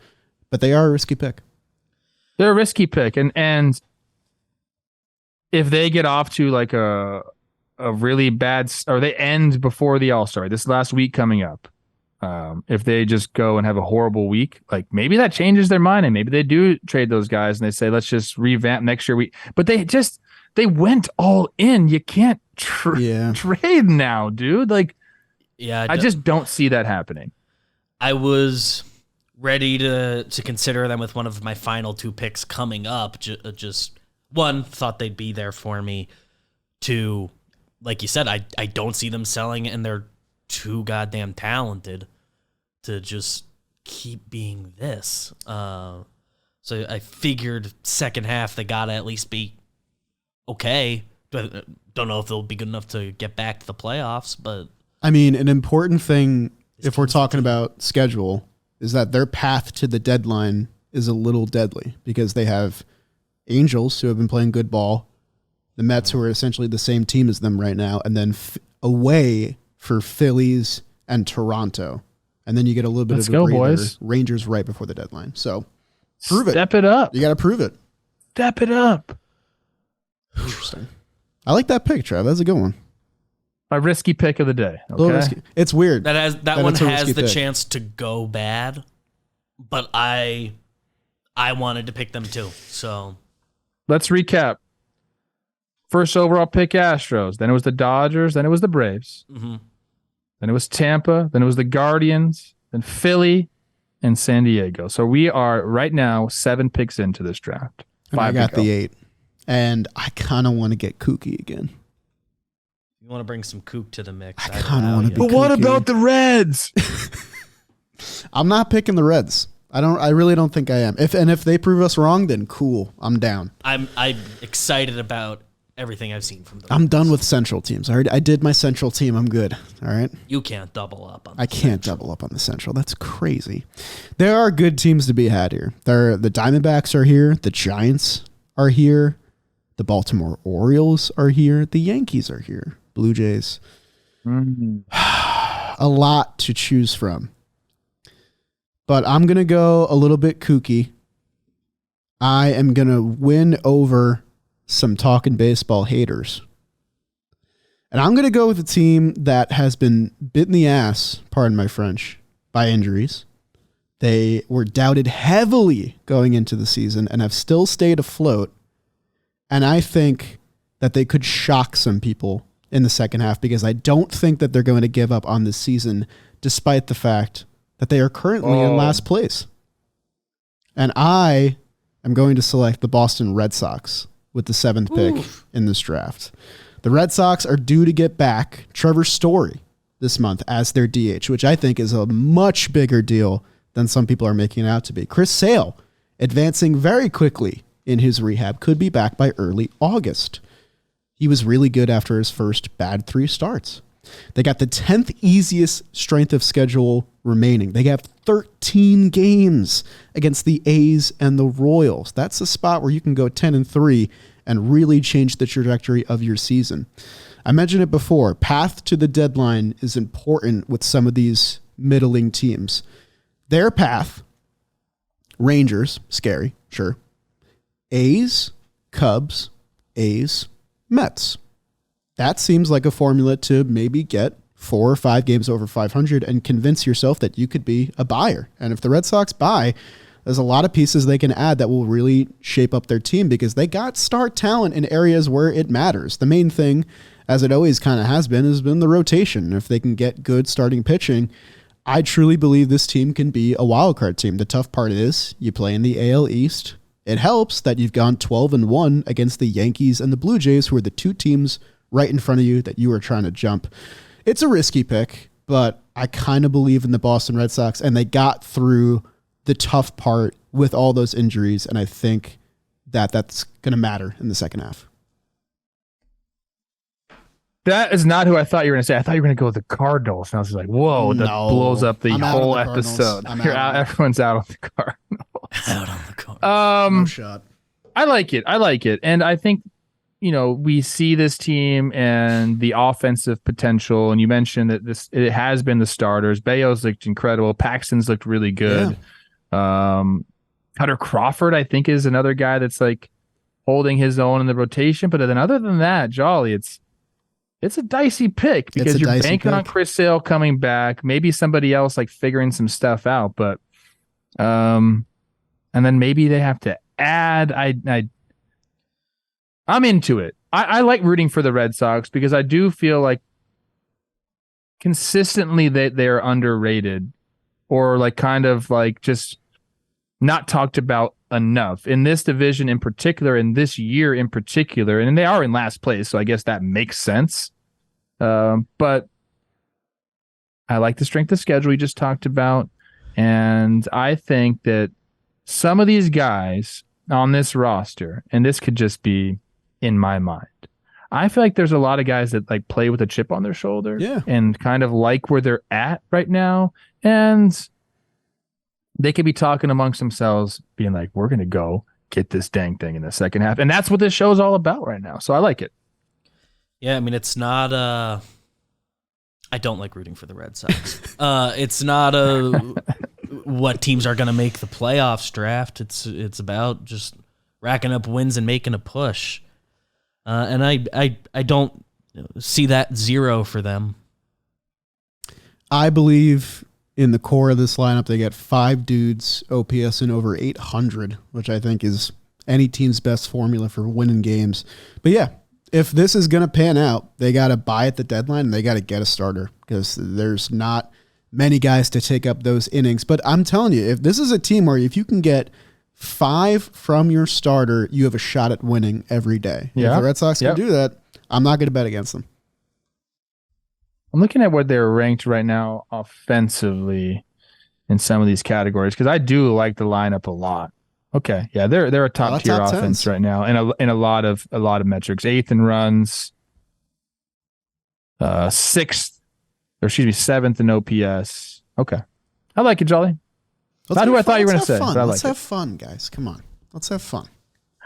but they are a risky pick. They're a risky pick. And if they get off to like a really bad, or they end before the All-Star, this last week coming up, if they just go and have a horrible week, like maybe that changes their mind and maybe they do trade those guys and they say, let's just revamp next year. But they went all in. You can't trade now, dude. Like, I just don't see that happening. I was ready to consider them with one of my final 2 picks coming up. Just one, thought they'd be there for me. 2, like you said, I don't see them selling, and they're too goddamn talented to just keep being this. So I figured second half they gotta at least be okay. But don't know if they'll be good enough to get back to the playoffs. But I mean, an important thing if we're talking about schedule is that their path to the deadline is a little deadly because they have Angels who have been playing good ball, the Mets who are essentially the same team as them right now, and then away for Phillies and Toronto. And then you get a little bit of a breather. Boys. Rangers right before the deadline. So prove it. Step it up. You got to prove it. Step it up. Interesting. I like that pick, Trev. That's a good one. My risky pick of the day. Okay? It's weird. That one has the chance to go bad, but I wanted to pick them too. So let's recap. First overall pick, Astros. Then it was the Dodgers. Then it was the Braves. Mm-hmm. Then it was Tampa. Then it was the Guardians. Then Philly and San Diego. So we are right now 7 picks into this draft. And I got the 8. And I kind of want to get kooky again. You want to bring some kook to the mix. I kind of want to be But kooky. what about the Reds? I'm not picking the Reds. I really don't think I am. If they prove us wrong, then cool. I'm down. I'm excited about everything I've seen from them. I'm done with Central teams. I did my Central team. I'm good. All right. You can't double up on. I can't double up on the Central. That's crazy. There are good teams to be had here. The Diamondbacks are here. The Giants are here. The Baltimore Orioles are here. The Yankees are here. Blue Jays. A lot to choose from. But I'm going to go a little bit kooky. I am going to win over some Talking Baseball haters. And I'm going to go with a team that has been bit in the ass, pardon my French, by injuries. They were doubted heavily going into the season and have still stayed afloat. And I think that they could shock some people in the second half because I don't think that they're going to give up on this season, despite the fact that they are currently in last place. And I am going to select the Boston Red Sox with the 7th pick in this draft. The Red Sox are due to get back Trevor Story this month as their DH, which I think is a much bigger deal than some people are making it out to be. Chris Sale, advancing very quickly in his rehab, could be back by early August. He was really good after his first bad 3 starts. They got the 10th easiest strength of schedule remaining. They have 13 games against the A's and the Royals. That's a spot where you can go 10-3 and really change the trajectory of your season. I mentioned it before. Path to the deadline is important with some of these middling teams. Their path, Rangers, scary, sure. A's, Cubs, A's, Mets. That seems like a formula to maybe get 4 or 5 games over 500 and convince yourself that you could be a buyer. And if the Red Sox buy, there's a lot of pieces they can add that will really shape up their team because they got star talent in areas where it matters. The main thing, as it always kind of has been the rotation. If they can get good starting pitching, I truly believe this team can be a wild card team. The tough part is you play in the AL East. It helps that you've gone 12-1 against the Yankees and the Blue Jays, who are the 2 teams right in front of you that you are trying to jump. It's a risky pick, but I kind of believe in the Boston Red Sox, and they got through the tough part with all those injuries, and I think that that's going to matter in the second half. That is not who I thought you were going to say. I thought you were going to go with the Cardinals. And I was like, whoa, that blows up the whole episode. Everyone's out on the Cardinals. Out on the Cardinals. No shot. I like it. And I think, we see this team and the offensive potential. And you mentioned that it has been the starters. Bayo's looked incredible. Paxton's looked really good. Yeah. Cutter Crawford, I think, is another guy that's like holding his own in the rotation. But then other than that, Jolly, it's a dicey pick because you're banking on Chris Sale coming back, maybe somebody else like figuring some stuff out. But and then maybe they have to add. I'm into it. I like rooting for the Red Sox because I do feel like consistently they're underrated or like kind of like just not talked about enough in this division in particular, in this year in particular. And they are in last place, so I guess that makes sense. But I like the strength of schedule we just talked about. And I think that some of these guys on this roster, and this could just be in my mind, I feel like there's a lot of guys that like play with a chip on their shoulder and kind of like where they're at right now. And they could be talking amongst themselves, being like, we're going to go get this dang thing in the second half. And that's what this show is all about right now. So I like it. Yeah, I mean, it's not I don't like rooting for the Red Sox. It's not what teams are going to make the playoffs draft. It's about just racking up wins and making a push. And I don't see that 0 for them. I believe in the core of this lineup, they get 5 dudes, OPS in over 800, which I think is any team's best formula for winning games. But yeah, if this is going to pan out, they got to buy at the deadline and they got to get a starter because there's not many guys to take up those innings. But I'm telling you, if this is a team where if you can get 5 from your starter, you have a shot at winning every day. Yeah. If the Red Sox can do that, I'm not going to bet against them. I'm looking at where they're ranked right now offensively in some of these categories because I do like the lineup a lot. Okay, yeah, they're a top tier offense right now in a lot of metrics. 8th in runs, 6th, or excuse me, 7th in OPS. Okay, I like it, Jolly. Not who I thought you were going to say. But Let's have fun, guys. Come on, let's have fun.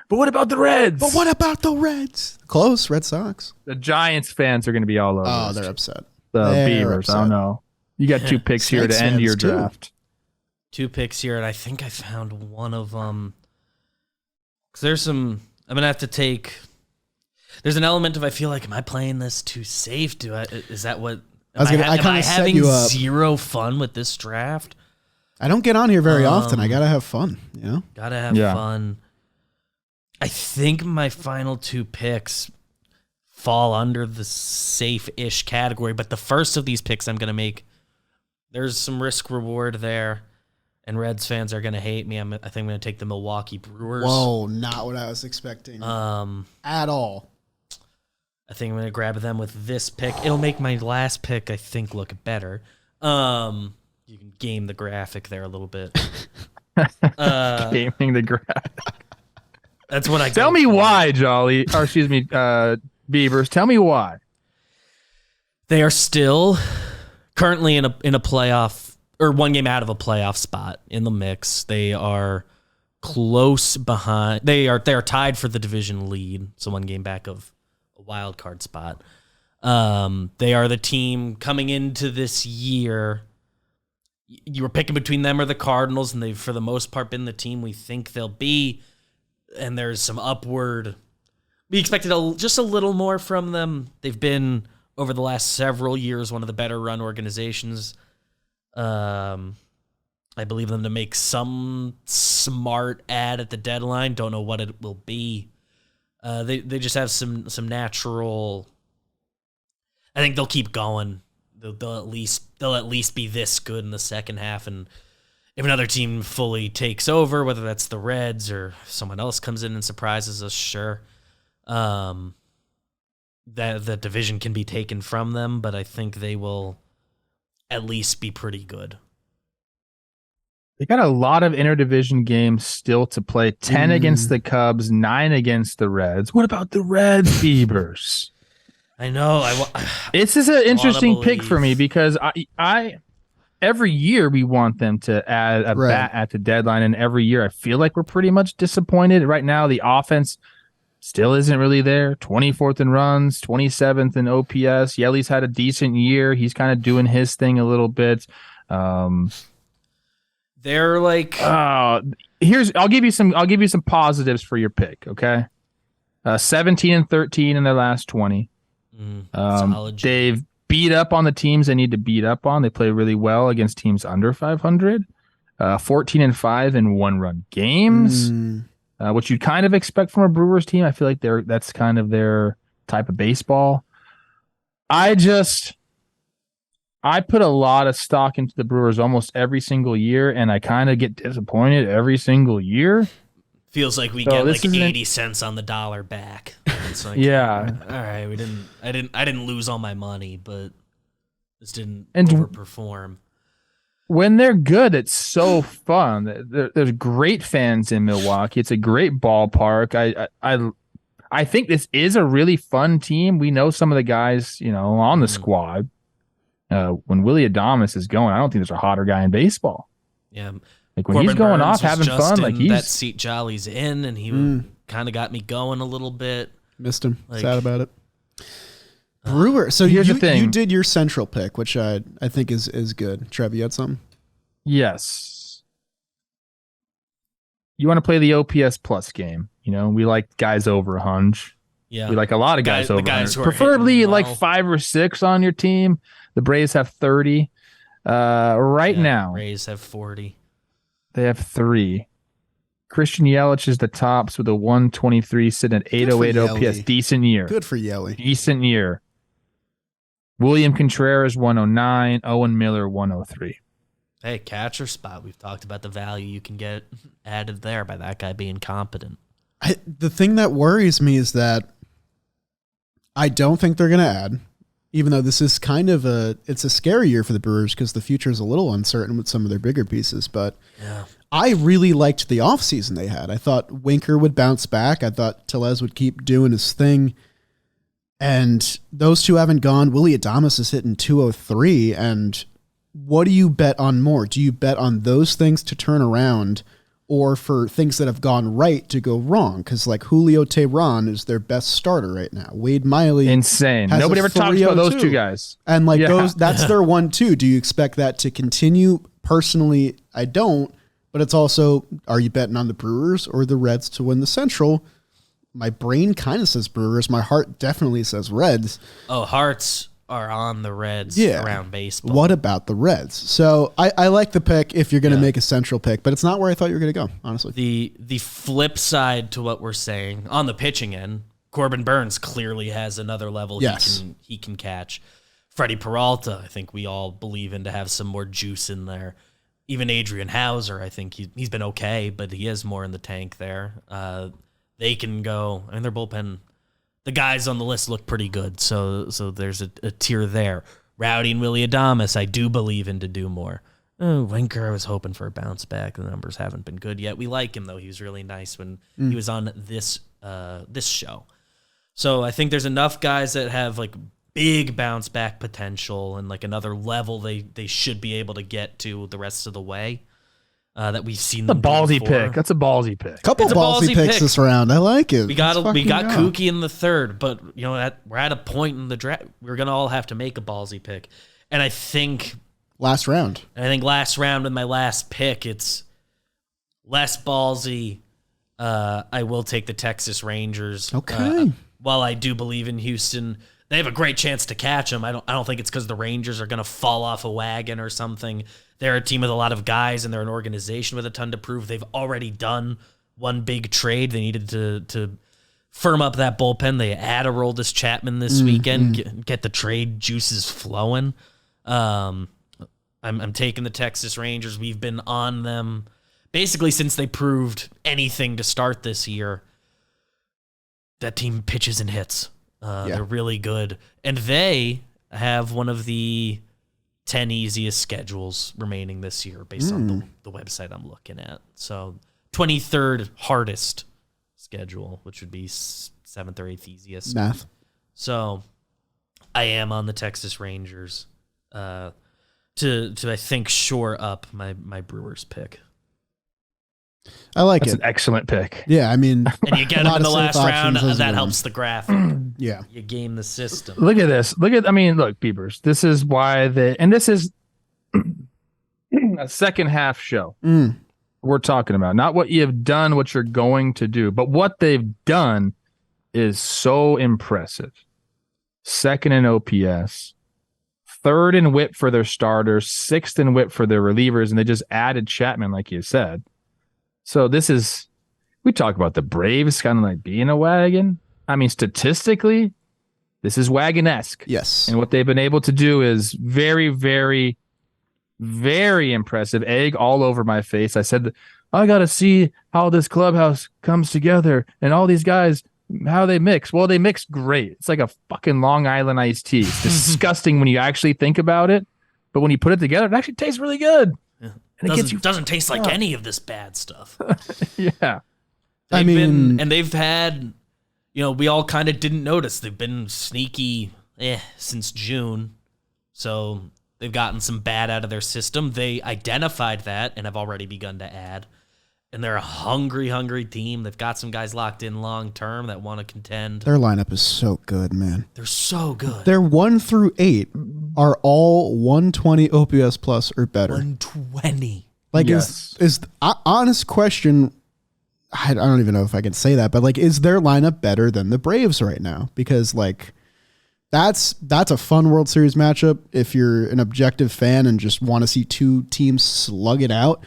But what about the Reds? Close, Red Sox. The Giants fans are going to be all over. Oh, they're upset. The Beavers. I don't know. You got 2 picks here to end your draft. 2 picks here, and I think I found one of them. Because there's some, I'm going to have to take, there's an element of, I feel like, am I playing this too safe? Is that what, am I having 0 fun with this draft? I don't get on here very often. I got to have fun, Got to have fun. I think my final 2 picks fall under the safe-ish category, but the first of these picks I'm going to make, there's some risk reward there. And Reds fans are going to hate me. I think I'm going to take the Milwaukee Brewers. Whoa, not what I was expecting at all. I think I'm going to grab them with this pick. It'll make my last pick, I think, look better. You can game the graphic there a little bit. Gaming the graphic. That's what I Tell me why, Jolly. Or excuse me, Beavers. Tell me why. They are still currently in a playoff, or 1 game out of a playoff spot in the mix. They are close behind. They are tied for the division lead, so 1 game back of a wild card spot. They are the team coming into this year. You were picking between them or the Cardinals, and they've, for the most part, been the team we think they'll be. And there's some upward. We expected just a little more from them. They've been, over the last several years, one of the better run organizations. I believe them to make some smart ad at the deadline. Don't know what it will be. They just have some natural. I think they'll keep going. They'll at least be this good in the second half, and if another team fully takes over, whether that's the Reds or someone else comes in and surprises us, sure, that the division can be taken from them. But I think they will at least be pretty good. They got a lot of interdivision games still to play. 10 against the Cubs, 9 against the Reds. What about the Reds, Beavers? I know. This is an interesting pick for me because I every year we want them to add a bat at the deadline, and every year I feel like we're pretty much disappointed. Right now, the offense still isn't really there. 24th in runs, 27th in OPS. Yelly's had a decent year. He's kind of doing his thing a little bit. They're like, I'll give you some positives for your pick, okay? 17-13 in their last 20. They've beat up on the teams they need to beat up on. They play really well against teams under 500. 14-5 in one-run games, which you'd kind of expect from a Brewers team. I feel like that's kind of their type of baseball. I put a lot of stock into the Brewers almost every single year, and I kind of get disappointed every single year. Feels like we get like 80 cents on the dollar back. It's like, yeah. All right, I didn't lose all my money, but this didn't overperform. When they're good, it's so fun. There's great fans in Milwaukee. It's a great ballpark. I think this is a really fun team. We know some of the guys, on the squad. When Willie Adames is going, I don't think there's a hotter guy in baseball. Yeah, like when Corbin he's going off having fun, like that seat Jolly's in, and he kind of got me going a little bit. Missed him. Sad about it. Brewer. So here's the thing. You did your central pick, which I think is good. Trev, you had something? Yes. You want to play the OPS plus game? We like guys over 100. Yeah, we like a lot of guys over 100. Preferably like 5 or 6 on your team. The Braves have 30. Now, Braves have 40. They have 3. Christian Yelich is the tops with a 123, sitting at 808 OPS. Decent year. Good for Yelich. Decent year. William Contreras 109. Owen Miller 103. Hey, catcher spot. We've talked about the value you can get added there by that guy being competent. The thing that worries me is that I don't think they're going to add. Even though this is kind of it's a scary year for the Brewers because the future is a little uncertain with some of their bigger pieces. But yeah. I really liked the offseason they had. I thought Winker would bounce back. I thought Tellez would keep doing his thing. And those two haven't gone. Willie Adames is hitting 203. And what do you bet on more? Do you bet on those things to turn around or for things that have gone right to go wrong? Because like Julio Teheran is their best starter right now. Wade Miley, insane. Nobody ever talks about those two guys. And like that's their 1-2. Do you expect that to continue? Personally, I don't. But it's also, are you betting on the Brewers or the Reds to win the Central? My brain kind of says Brewers. My heart definitely says Reds. Oh, hearts are on the Reds around baseball. What about the Reds? So I like the pick if you're going to make a Central pick, but it's not where I thought you were going to go, honestly. The flip side to what we're saying, on the pitching end, Corbin Burns clearly has another level he can catch. Freddie Peralta, I think we all believe in to have some more juice in there. Even Adrian Hauser, I think he's been okay, but he has more in the tank there. They can go, I mean, their bullpen, the guys on the list look pretty good, so there's a tier there. Rowdy and Willie Adames, I do believe in to do more. Winker, I was hoping for a bounce back. The numbers haven't been good yet. We like him, though. He was really nice when he was on this show. So I think there's enough guys that have like big bounce back potential and like another level they should be able to get to the rest of the way. that we've seen A them do ballsy before. pick. That's a ballsy pick. Couple It's a ballsy ballsy picks pick. this round. I like it. We got Let's fucking go. Kooky in the third, but we're at a point in the draft. We're gonna all have to make a ballsy pick, and I think Last round. last round with my last pick, it's less ballsy. I will take the Texas Rangers. Okay. While I do believe in Houston, they have a great chance to catch them. I don't think it's because the Rangers are going to fall off a wagon or something. They're a team with a lot of guys, and they're an organization with a ton to prove. They've already done one big trade. They needed to firm up that bullpen. They add a Aroldis Chapman this weekend, get the trade juices flowing. I'm taking the Texas Rangers. We've been on them basically since they proved anything to start this year. That team pitches and hits. They're really good. And they have one of the 10 easiest schedules remaining this year based on the website I'm looking at. So 23rd hardest schedule, which would be 7th or 8th easiest. Math. So I am on the Texas Rangers to I think shore up my Brewers pick. I like That's it. an excellent pick. Yeah, I mean, And you get a them lot in the of last safe round, options as that well. helps the graphic. Yeah. You game the system. Look at this. Look, Beavers. This is why this is a second half show. We're talking about not what you have done, what you're going to do, but what they've done is so impressive. Second in OPS, third in WHIP for their starters, sixth in WHIP for their relievers, and they just added Chapman, like you said. So we talk about the Braves kind of like being a wagon. I mean, statistically, this is wagon-esque. Yes. And what they've been able to do is very, very, very impressive. Egg all over my face. I said, I got to see how this clubhouse comes together and all these guys, how they mix. Well, they mix great. It's like a fucking Long Island iced tea. It's disgusting when you actually think about it. But when you put it together, it actually tastes really good. Yeah. And it Doesn't taste like any of this bad stuff. Yeah. They've had, we all kind of didn't notice. They've been sneaky since June. So they've gotten some bad out of their system. They identified that and have already begun to add. And they're a hungry, hungry team. They've got some guys locked in long term that want to contend. Their lineup is so good, man. They're so good. Their 1 through 8 are all 120 OPS plus or better. 120. Like, Yes. is honest question, I don't even know if I can say that, but like, is their lineup better than the Braves right now? Because like, that's a fun World Series matchup if you're an objective fan and just want to see two teams slug it out.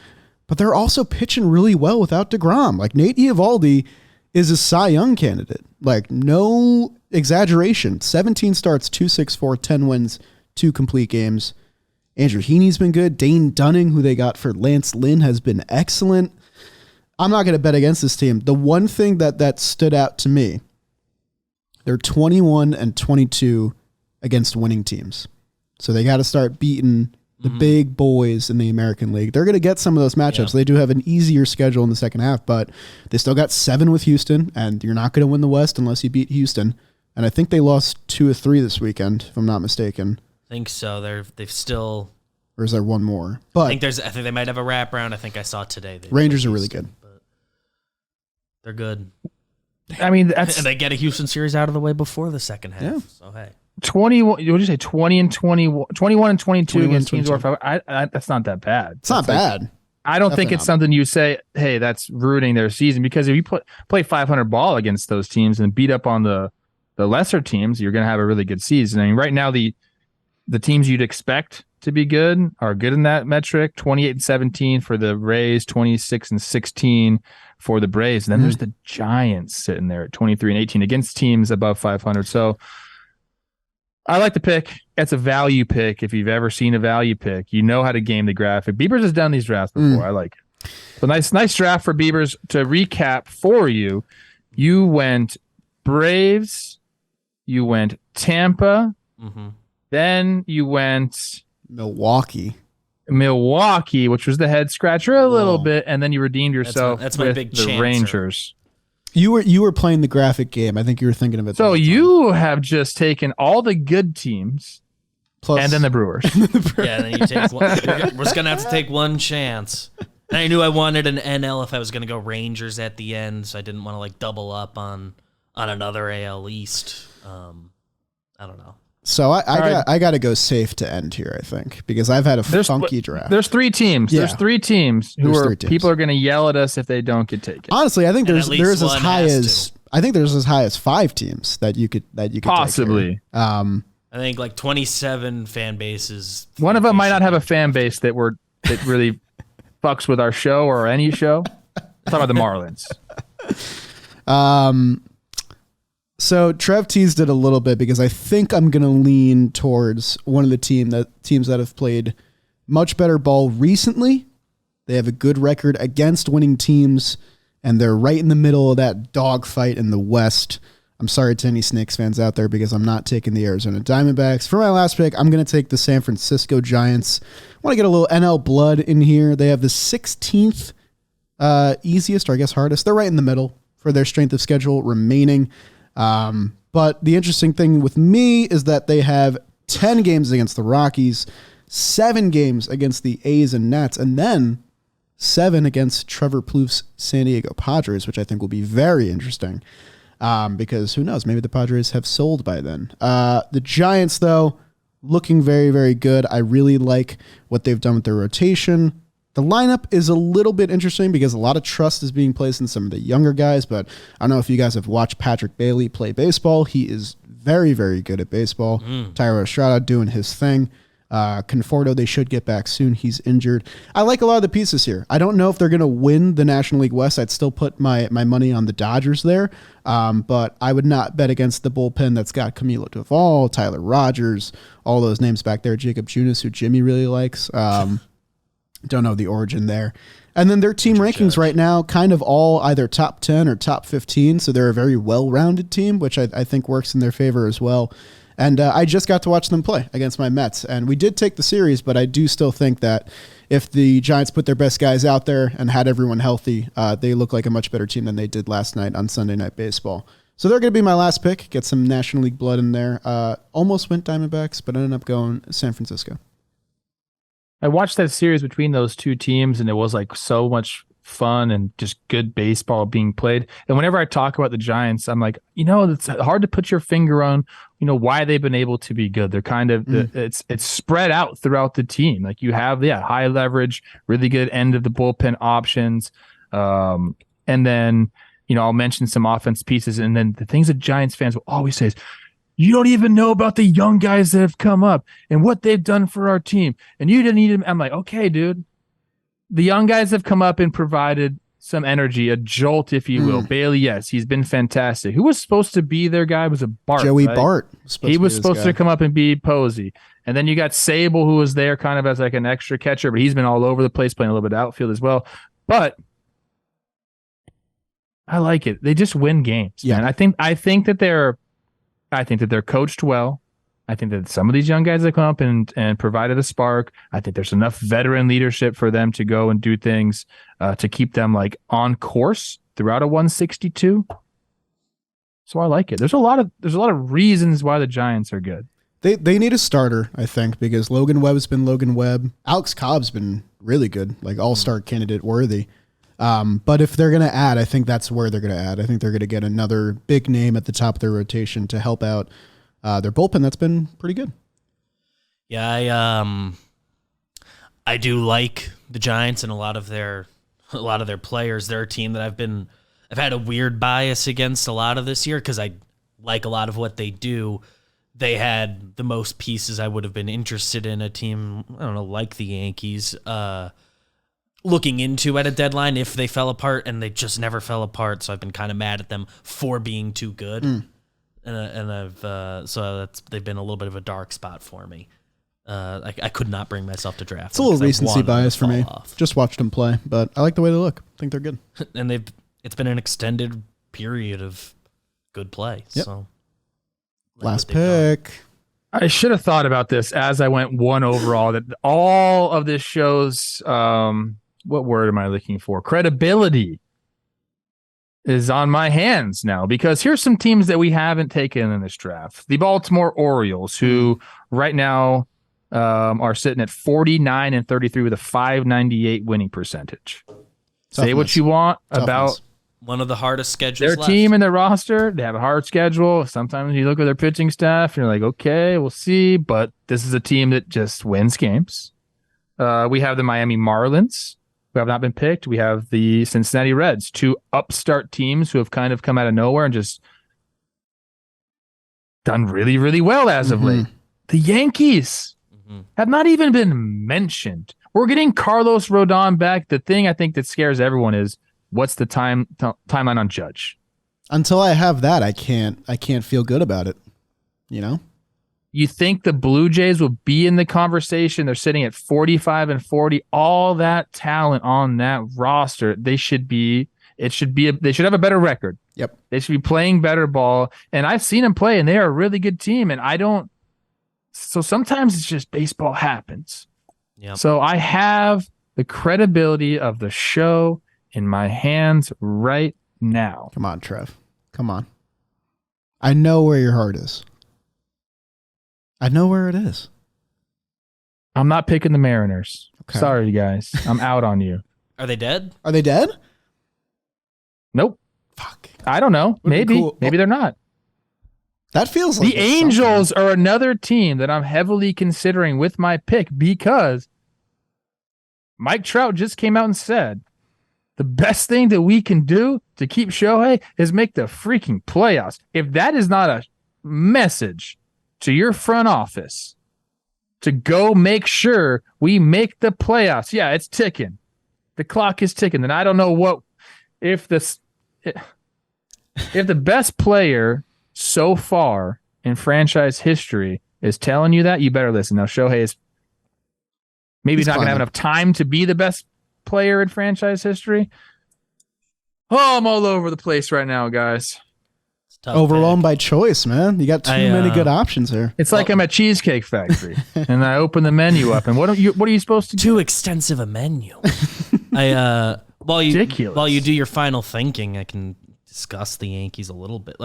But they're also pitching really well without DeGrom. Like, Nate Eovaldi is a Cy Young candidate. Like, no exaggeration. 17 starts, 264, 10 wins, 2 complete games. Andrew Heaney's been good. Dane Dunning, who they got for Lance Lynn, has been excellent. I'm not going to bet against this team. The one thing that stood out to me, they're 21-22 against winning teams. So they got to start beating the big boys in the American League. They're going to get some of those matchups. Yeah. They do have an easier schedule in the second half, but they still got 7 with Houston, and you're not going to win the West unless you beat Houston. And I think they lost 2 or 3 this weekend, if I'm not mistaken. I think so. They've still. Or is there one more? But I think they might have a wraparound. I think I saw today. Rangers are really good. But they're good. I mean, that's And they get a Houston series out of the way before the second half. Yeah. So hey. 21. What did you say? 21 and 22 against 21, teams. 22. That's not that bad. It's not bad. I don't think Definitely it's not. something you say, hey, that's ruining their season, because if you play 500 ball against those teams and beat up on the lesser teams, you're going to have a really good season. I mean, right now the teams you'd expect to be good are good in that metric. 28-17 for the Rays, 26-16 for the Braves. And then there's the Giants sitting there at 23-18 against teams above 500. So I like the pick. It's a value pick. If you've ever seen a value pick, you know how to game the graphic. Beavers has done these drafts before. I like it. So nice draft for Beavers. To recap for you, you went Braves, you went Tampa, then you went Milwaukee, which was the head scratcher a little bit, and then you redeemed yourself That's my with big the chancer. Rangers. You were playing the graphic game. I think you were thinking of it. So you have just taken all the good teams plus and then the Brewers. Yeah, then you take one. We're just gonna have to take one chance. And I knew I wanted an NL if I was going to go Rangers at the end, so I didn't want to like double up on another AL East. I don't know. So I got to go safe to end here, I think, because I've had a funky draft. There's three teams. Yeah. There's three teams people are going to yell at us if they don't get taken. Honestly, I think there's as high as 5 teams that you could possibly. Take I think like 27 fan bases. One of them might not have a fan base that really fucks with our show or any show. Talk about the Marlins. So Trev teased it a little bit because I think I'm going to lean towards one of the teams that have played much better ball recently. They have a good record against winning teams, and they're right in the middle of that dogfight in the West. I'm sorry to any Snakes fans out there because I'm not taking the Arizona Diamondbacks. For my last pick, I'm going to take the San Francisco Giants. I want to get a little NL blood in here. They have the 16th easiest, or I guess hardest. They're right in the middle for their strength of schedule remaining. But the interesting thing with me is that they have 10 games against the Rockies, 7 games against the A's and Nats, and then 7 against Trevor Plouffe's San Diego Padres, which I think will be very interesting. Because who knows, maybe the Padres have sold by then. The Giants, though, looking very, very good. I really like what they've done with their rotation. The lineup is a little bit interesting because a lot of trust is being placed in some of the younger guys, but I don't know if you guys have watched Patrick Bailey play baseball. He is very, very good at baseball. Tyler Estrada doing his thing. Conforto, they should get back soon. He's injured. I like a lot of the pieces here. I don't know if they're going to win the National League West. I'd still put my money on the Dodgers there, but I would not bet against the bullpen that's got Camilo Doval, Tyler Rogers, all those names back there, Jacob Junis, who Jimmy really likes. Don't know the origin there. And then their team rankings right now kind of all either top 10 or top 15, so they're a very well-rounded team, which I think works in their favor as well. And I just got to watch them play against my Mets, and we did take the series, but I do still think that if the Giants put their best guys out there and had everyone healthy, they look like a much better team than they did last night on Sunday Night Baseball. So they're going to be my last pick, get some National League blood in there. Almost went Diamondbacks, but ended up going San Francisco. I watched that series between those two teams, and it was like so much fun and just good baseball being played. And whenever I talk about the Giants, I'm like, it's hard to put your finger on, why they've been able to be good. They're kind of it's spread out throughout the team. Like you have high leverage, really good end of the bullpen options, and then I'll mention some offense pieces, and then the things that Giants fans will always say is, you don't even know about the young guys that have come up and what they've done for our team. And you didn't need them. I'm like, okay, dude. The young guys have come up and provided some energy, a jolt, if you will. Bailey, yes, he's been fantastic. Who was supposed to be their guy was a Bart. Joey right? Bart. He was supposed to come up and be Posey. And then you got Sable, who was there kind of as like an extra catcher, but he's been all over the place playing a little bit of outfield as well. But I like it. They just win games. Yeah. Man. I think that they're coached well. I think that some of these young guys that come up and provided a spark. I think there's enough veteran leadership for them to go and do things to keep them like on course throughout a 162. So I like it. There's a lot of reasons why the Giants are good. They need a starter, I think, because Logan Webb's been Logan Webb. Alex Cobb's been really good, like all-star candidate worthy. But if they're going to add, I think that's where they're going to add. I think they're going to get another big name at the top of their rotation to help out their bullpen. That's been pretty good. Yeah, I do like the Giants and a lot of their players. They're a team that I've had a weird bias against a lot of this year because I like a lot of what they do. They had the most pieces I would have been interested in a team, I don't know, like the Yankees, looking into at a deadline if they fell apart, and they just never fell apart. So I've been kind of mad at them for being too good. And they've been a little bit of a dark spot for me. I could not bring myself to draft. It's a little recency bias for me. Just watched them play, but I like the way they look. I think they're good. And it's been an extended period of good play. Yep. So last pick. I should have thought about this as I went one overall. That all of this shows what word am I looking for? Credibility is on my hands now, because here's some teams that we haven't taken in this draft. The Baltimore Orioles, who right now are sitting at 49-33 with a 598 winning percentage. Say what you want about one of the hardest schedules their left. team and their roster. They have a hard schedule. Sometimes you look at their pitching staff and you're like, okay, we'll see. But this is a team that just wins games. We have the Miami Marlins, who have not been picked. We have the Cincinnati Reds, two upstart teams who have kind of come out of nowhere and just done really, really well as of late. The Yankees have not even been mentioned. We're getting Carlos Rodon back. The thing I think that scares everyone is what's the timeline on Judge? Until I have that, I can't feel good about it. You know? You think the Blue Jays will be in the conversation? They're sitting at 45-40. All that talent on that roster, they should have a better record. Yep. They should be playing better ball. And I've seen them play, and they are a really good team. And so sometimes it's just baseball happens. Yep. So I have the credibility of the show in my hands right now. Come on, Trev. Come on. I know where your heart is. I know where it is. I'm not picking the Mariners. Okay. Sorry, you guys. I'm out on you. Are they dead? Are they dead? Nope. Fuck. I don't know. Maybe. Cool. Maybe they're not. That feels like the Angels are another team that I'm heavily considering with my pick because Mike Trout just came out and said the best thing that we can do to keep Shohei is make the freaking playoffs. If that is not a message to your front office to go make sure we make the playoffs, yeah, it's ticking. The clock is ticking. And I don't know what if the best player so far in franchise history is telling you that, you better listen. Now, Shohei is maybe not going to have enough time to be the best player in franchise history. Oh, I'm all over the place right now, guys. Overwhelmed by choice, man. You got too many good options here. It's like I'm at Cheesecake Factory and I open the menu up and what are you supposed to do? Too extensive a menu. While you do your final thinking, I can discuss the Yankees a little bit.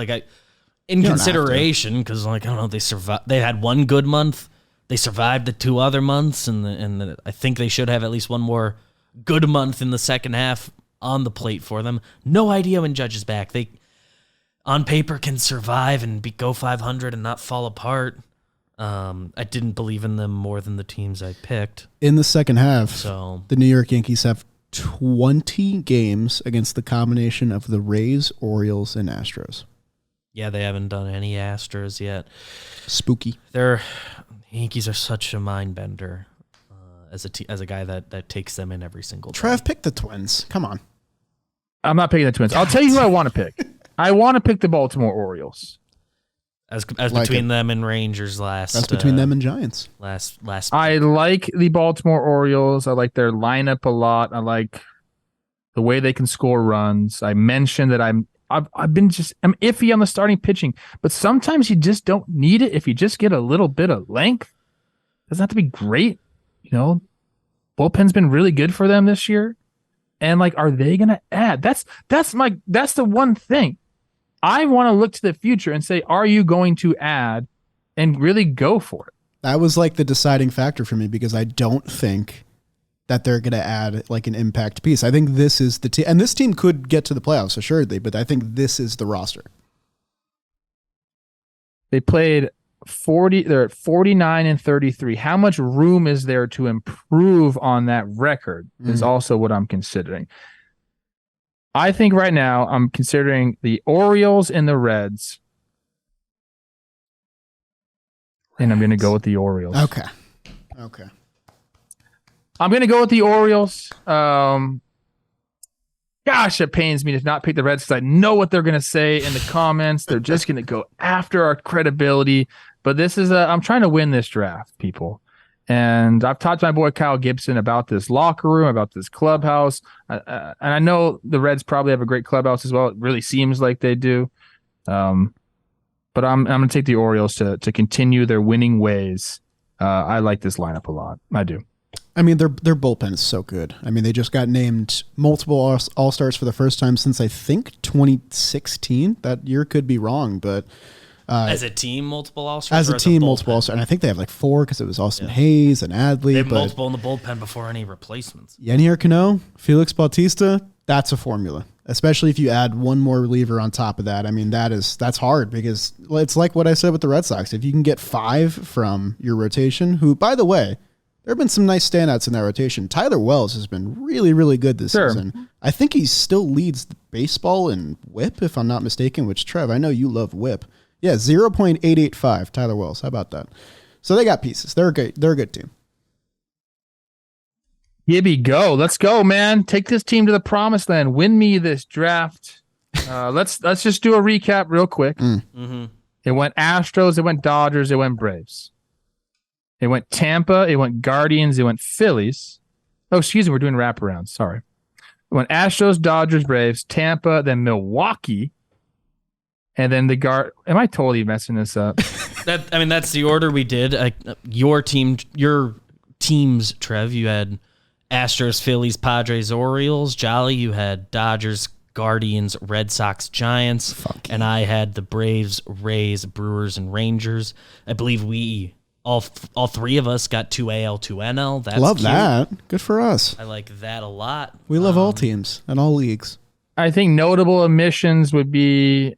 In consideration, because I don't know, they had one good month. They survived the two other months, and I think they should have at least one more good month in the second half on the plate for them. No idea when Judge is back. They, on paper, can survive and go 500 and not fall apart. I didn't believe in them more than the teams I picked. In the second half, so the New York Yankees have 20 games against the combination of the Rays, Orioles, and Astros. Yeah, they haven't done any Astros yet. Spooky. The Yankees are such a mind bender as a guy that takes them in every single day. Trev, pick the Twins. Come on. I'm not picking the Twins. I'll tell you who I want to pick. I want to pick the Baltimore Orioles. As between them and Rangers last. That's between them and Giants. Last. I like the Baltimore Orioles. I like their lineup a lot. I like the way they can score runs. I mentioned that I'm iffy on the starting pitching, but sometimes you just don't need it if you just get a little bit of length. It doesn't have to be great. Bullpen's been really good for them this year. And are they going to add? That's the one thing. I want to look to the future and say, are you going to add and really go for it? That was the deciding factor for me because I don't think that they're going to add an impact piece. I think this is the team, and this team could get to the playoffs assuredly, but I think this is the roster. They played 40. They're at 49-33. How much room is there to improve on that record is also what I'm considering. I think right now I'm considering the Orioles and the Reds. And I'm going to go with the Orioles. Okay. I'm going to go with the Orioles. Gosh, it pains me to not pick the Reds because I know what they're going to say in the comments. They're just going to go after our credibility. But I'm trying to win this draft, people. And I've talked to my boy Kyle Gibson about this locker room, about this clubhouse. And I know the Reds probably have a great clubhouse as well. It really seems like they do. But I'm going to take the Orioles to continue their winning ways. I like this lineup a lot. I do. I mean, their bullpen is so good. I mean, they just got named multiple All-Stars for the first time since, I think, 2016. That year could be wrong, but As a team, multiple All-Stars? As a team, multiple All-Stars. And I think they have like 4 because it was Austin Hayes and Adley. They have multiple in the bullpen before any replacements. Yenier Cano, Felix Bautista, that's a formula. Especially if you add one more reliever on top of that. I mean, that's hard because it's like what I said with the Red Sox. If you can get 5 from your rotation, who, by the way, there have been some nice standouts in that rotation. Tyler Wells has been really, really good this season. I think he still leads baseball in WHIP, if I'm not mistaken, which, Trev, I know you love WHIP. Yeah, 0.885, Tyler Wells. How about that? So they got pieces. They're a good team. Gibby, go. Let's go, man. Take this team to the promised land. Win me this draft. Let's just do a recap real quick. Mm-hmm. It went Astros, it went Dodgers, it went Braves. It went Tampa, it went Guardians, it went Phillies. Oh, excuse me, we're doing wraparounds. Sorry. It went Astros, Dodgers, Braves, Tampa, then Milwaukee, and then the Am I totally messing this up? That's the order we did. Your teams, Trev, you had Astros, Phillies, Padres, Orioles. Jolly, you had Dodgers, Guardians, Red Sox, Giants. And I had the Braves, Rays, Brewers, and Rangers. I believe we all 3 of us got 2 AL, 2 NL. That's love cute. that. Good for us. I like that a lot. We love all teams and all leagues. I think notable omissions would be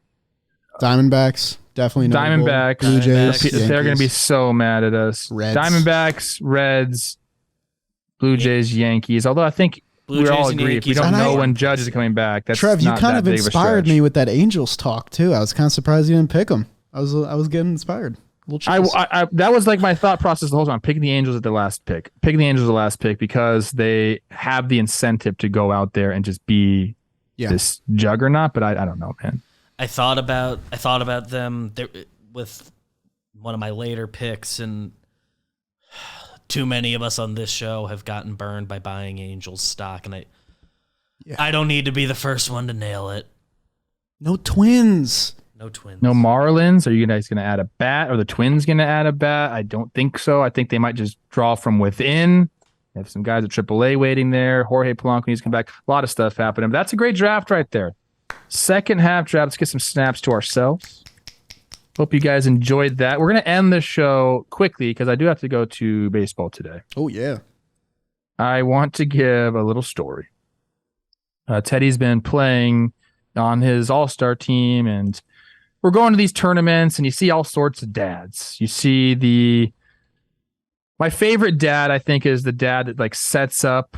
Diamondbacks. Definitely notable. Diamondbacks. Blue Jays. They're going to be so mad at us. Reds. Diamondbacks, Reds, Blue Jays, Yankees. Although I think we all agree if we don't know when Judge is coming back, that's Trev, you not kind that of big inspired of a me with that Angels talk too. I was kind of surprised you didn't pick them. I was getting inspired. I that was like my thought process the whole time. Picking the Angels at the last pick. Picking the Angels at the last pick because they have the incentive to go out there and just be this juggernaut. But I don't know, man. I thought about them with one of my later picks, and too many of us on this show have gotten burned by buying Angels stock, and I don't need to be the first one to nail it. No Twins. No Twins. No Marlins. Are you guys going to add a bat? Are the Twins going to add a bat? I don't think so. I think they might just draw from within. They have some guys at AAA waiting there. Jorge Polanco needs to come back. A lot of stuff happening. But that's a great draft right there. Second half draft. Let's get some snaps to ourselves. Hope you guys enjoyed that. We're going to end the show quickly because I do have to go to baseball today. Oh, yeah. I want to give a little story. Teddy's been playing on his all-star team, and we're going to these tournaments, and you see all sorts of dads. You see my favorite dad, I think, is the dad that like sets up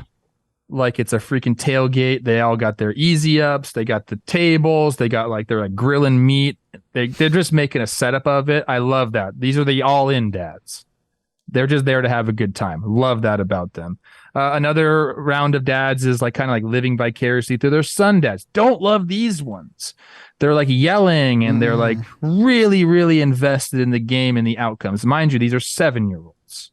like it's a freaking tailgate. They all got their easy ups. They got the tables. They got they're like grilling meat. They're just making a setup of it. I love that. These are the all-in dads. They're just there to have a good time. Love that about them. Another round of dads is kind of living vicariously through their son dads. Don't love these ones. They're yelling and they're really, really invested in the game and the outcomes. Mind you, these are 7-year-olds.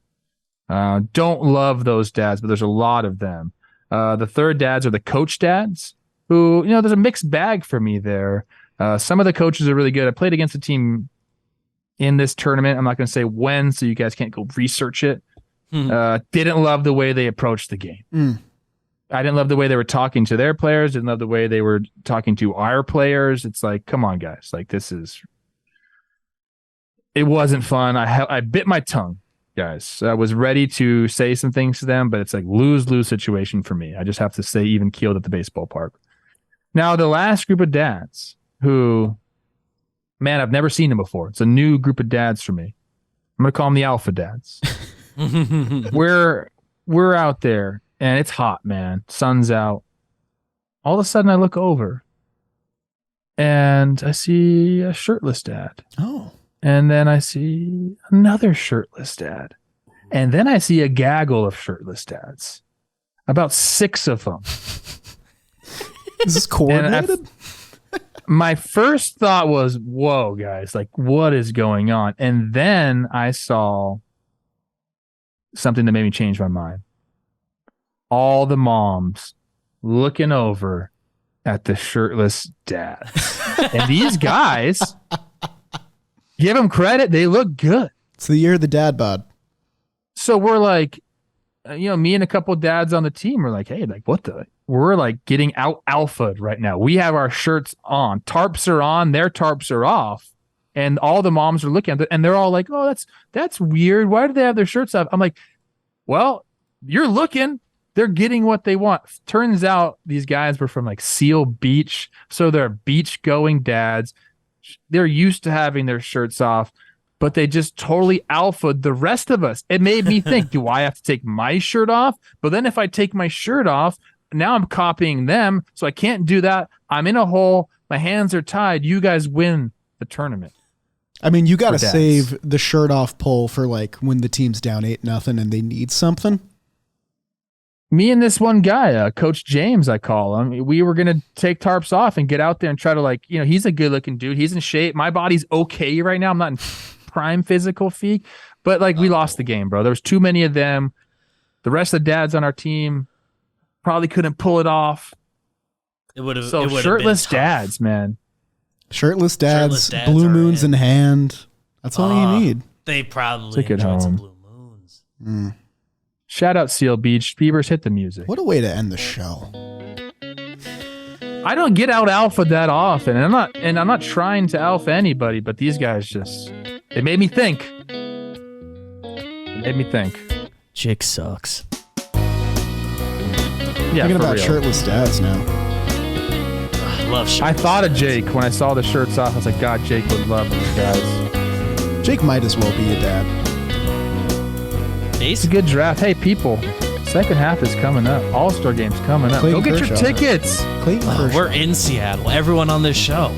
Don't love those dads, but there's a lot of them. The third dads are the coach dads who, there's a mixed bag for me there. Some of the coaches are really good. I played against a team in this tournament. I'm not going to say when, so you guys can't go research it. Didn't love the way they approached the game. I didn't love the way they were talking to their players. Didn't love the way they were talking to our players. It's come on, guys. It wasn't fun. I bit my tongue, guys. I was ready to say some things to them, but it's lose-lose situation for me. I just have to stay even keeled at the baseball park. Now, the last group of dads who, man, I've never seen them before. It's a new group of dads for me. I'm going to call them the alpha dads. We're out there and it's hot, man. Sun's out. All of a sudden I look over and I see a shirtless dad. Oh. And then I see another shirtless dad. And then I see a gaggle of shirtless dads. About 6 of them. Is this coordinated? My first thought was, whoa, guys, what is going on? And then I saw something that made me change my mind. All the moms looking over at the shirtless dads. And these guys, give them credit, they look good. It's the year of the dad bod. So we're me and a couple of dads on the team are hey, what the? We're getting out alphaed right now. We have our shirts on. Tarps are on, their tarps are off. and all the moms are looking at it, and they're all like, "Oh, that's weird. Why do they have their shirts off?" I'm like, "Well, you're looking. They're getting what they want." Turns out these guys were from like Seal Beach, so they're beach-going dads. They're used to having their shirts off, but they just totally alphaed the rest of us. It made me think, do I have to take my shirt off? But then if I take my shirt off, now I'm copying them, so I can't do that. I'm in a hole. My hands are tied. You guys win the tournament. I mean, you got to save the shirt off poll for like when the team's down 8-0 and they need something. Me and this one guy, Coach James, I call him, we were going to take tarps off and get out there and try to, like, you know, he's a good looking dude. He's in shape. My body's okay right now. I'm not in prime physical physique, but like we lost the game, bro. There was too many of them. The rest of the dads on our team probably couldn't pull it off. It would have. So shirtless dads, man. Shirtless dads, blue moons in hand. That's all you need. They probably enjoyed some blue moons. Mm. Shout out Seal Beach. Beavers, hit the music. What a way to end the show. I don't get out alpha that often, and I'm not trying to alpha anybody, but these guys just, they made me think. Jake sucks. Yeah, thinking about real. shirtless dads now. I love shirtless I thought of dads. Jake when I saw the shirts off. I was like, God, Jake would love these guys. Jake might as well be a dad. It's a good draft. Hey, people, second half is coming up. All-Star game's coming up. Clayton Go get Kershaw. your tickets. Clayton Kershaw. We're in Seattle. Everyone on this show.